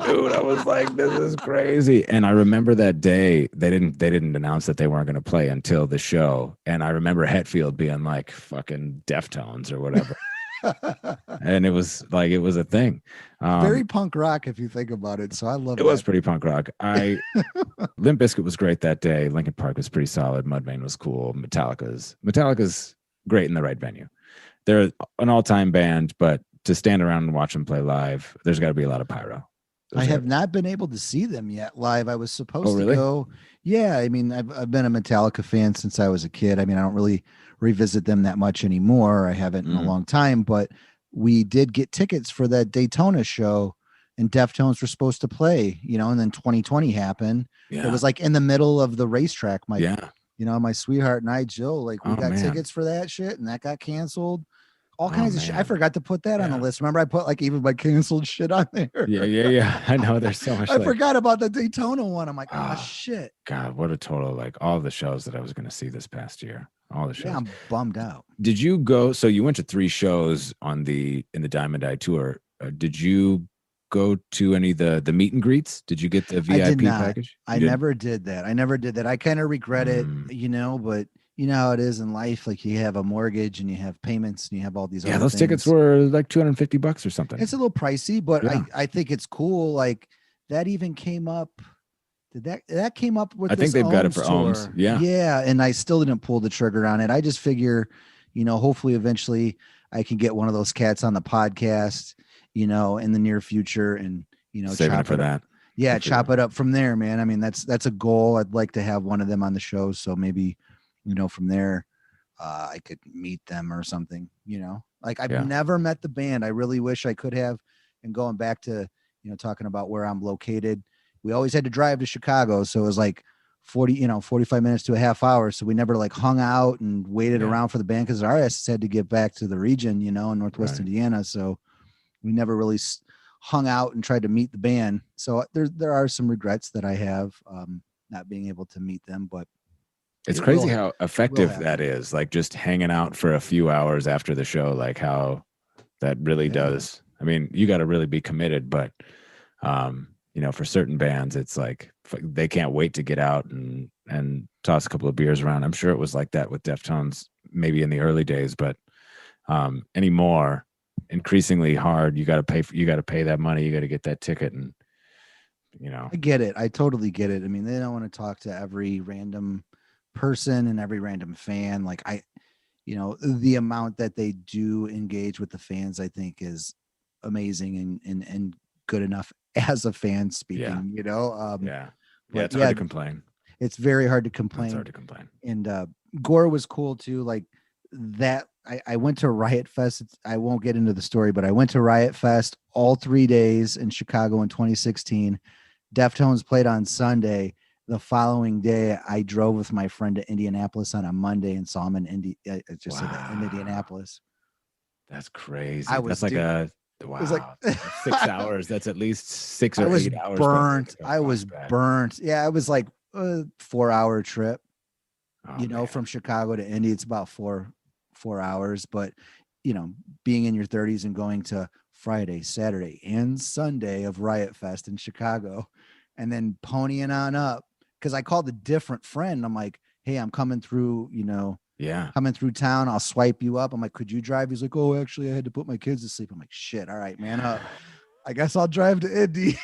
Dude, I was like, this is crazy. And I remember that day they didn't announce that they weren't going to play until the show. And I remember Hetfield being like fucking Deftones or whatever. And it was a thing. Very punk rock if you think about it. So I love it. It was pretty punk rock. Limp Bizkit was great that day. Linkin Park was pretty solid. Mudvayne was cool. Metallica's great in the right venue. They're an all-time band, but to stand around and watch them play live, there's got to be a lot of pyro. I have not been able to see them yet live. I was supposed really? to go. Yeah, I mean, I've been a Metallica fan since I was a kid. I mean, I don't really revisit them that much anymore. I haven't in a long time, but we did get tickets for that Daytona show, and Deftones were supposed to play, and then 2020 happened. Yeah. It was like in the middle of the racetrack. My sweetheart and I, Jill, we got tickets for that shit, and that got canceled. All kinds of shit. I forgot to put that on the list. Remember, I put even my canceled shit on there. Yeah. I know there's so much. I forgot about the Daytona one. I'm like, oh shit. God, what a total, all the shows that I was going to see this past year. All the shows. Yeah, I'm bummed out. Did you go? So you went to 3 shows in the Diamond Eye tour. Did you go to any of the meet and greets? Did you get the VIP package? I never did that. I kind of regret it, but you know how it is in life. Like you have a mortgage and you have payments and you have all these other those things. Tickets were like $250 or something. It's a little pricey, but I think it's cool. Like that even came up. Did that came up with? I think they've got it for Ohms. Yeah. And I still didn't pull the trigger on it. I just figure, hopefully eventually I can get one of those cats on the podcast, in the near future and, saving it for that. Yeah. Chop it up from there, man. I mean, that's a goal. I'd like to have one of them on the show. So maybe, from there, I could meet them or something, I've never met the band. I really wish I could have. And going back to, talking about where I'm located, we always had to drive to Chicago. So it was like 45 minutes to a half hour. So we never hung out and waited around for the band because our asses had to get back to the region, in Northwest Indiana. So we never really hung out and tried to meet the band. So there are some regrets that I have not being able to meet them, but it's crazy how effective that is. Just hanging out for a few hours after the show, how that really does. I mean, you got to really be committed, but for certain bands, it's they can't wait to get out and toss a couple of beers around. I'm sure it was like that with Deftones, maybe in the early days, but anymore, increasingly hard. You got to pay that money. You got to get that ticket, and I get it. I totally get it. I mean, they don't want to talk to every random person and every random fan. The amount that they do engage with the fans, I think, is amazing and good enough as a fan speaking. It's hard to complain. It's very hard to complain. It's hard to complain. And Gore was cool too. That I went to Riot Fest. I won't get into the story, but I went to Riot Fest all 3 days in Chicago in 2016. Deftones played on Sunday. The following day, I drove with my friend to Indianapolis on a Monday and saw him in Indianapolis. That's crazy. It was like 6 hours. That's at least 6 or 8 hours. I was burnt. Yeah, it was like a 4-hour trip. From Chicago to Indy, it's about four hours. But being in your 30s and going to Friday, Saturday, and Sunday of Riot Fest in Chicago, and then ponying on up. Because I called a different friend. I'm like, hey, I'm coming through, coming through town. I'll swipe you up. I'm like, could you drive? He's like, oh, actually, I had to put my kids to sleep. I'm like, shit. All right, man. I guess I'll drive to Indy.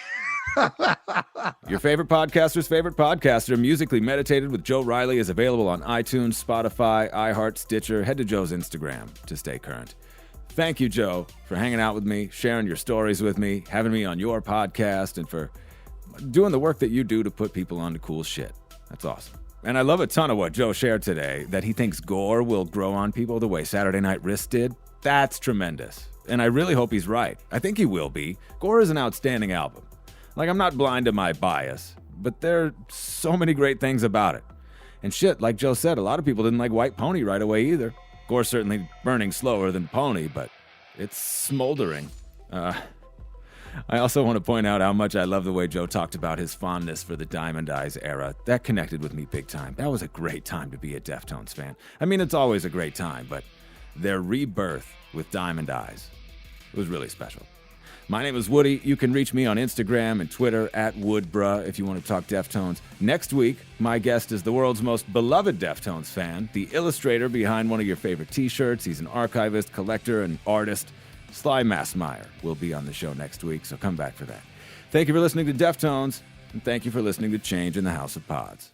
Your favorite podcaster's favorite podcaster, Musically Meditated with Joe Riley, is available on iTunes, Spotify, iHeart, Stitcher. Head to Joe's Instagram to stay current. Thank you, Joe, for hanging out with me, sharing your stories with me, having me on your podcast, and for doing the work that you do to put people onto cool shit. That's awesome. And I love a ton of what Joe shared today, that he thinks gore will grow on people the way Saturday Night Wrist did. That's tremendous. and I really hope he's right. I think he will be. Gore is an outstanding album. Like, I'm not blind to my bias, but there are so many great things about it. And shit, like Joe said, a lot of people didn't like White Pony right away either. Gore's certainly burning slower than Pony, but it's smoldering. I also want to point out how much I love the way Joe talked about his fondness for the Diamond Eyes era. That connected with me big time. That was a great time to be a Deftones fan. I mean, it's always a great time, but their rebirth with Diamond Eyes, it was really special. My name is Woody. You can reach me on Instagram and Twitter @Woodbruh if you want to talk Deftones. Next week, my guest is the world's most beloved Deftones fan, the illustrator behind one of your favorite t-shirts. He's an archivist, collector, and artist. Sly Massmeyer will be on the show next week, so come back for that. Thank you for listening to Deftones, and thank you for listening to Change in the House of Pods.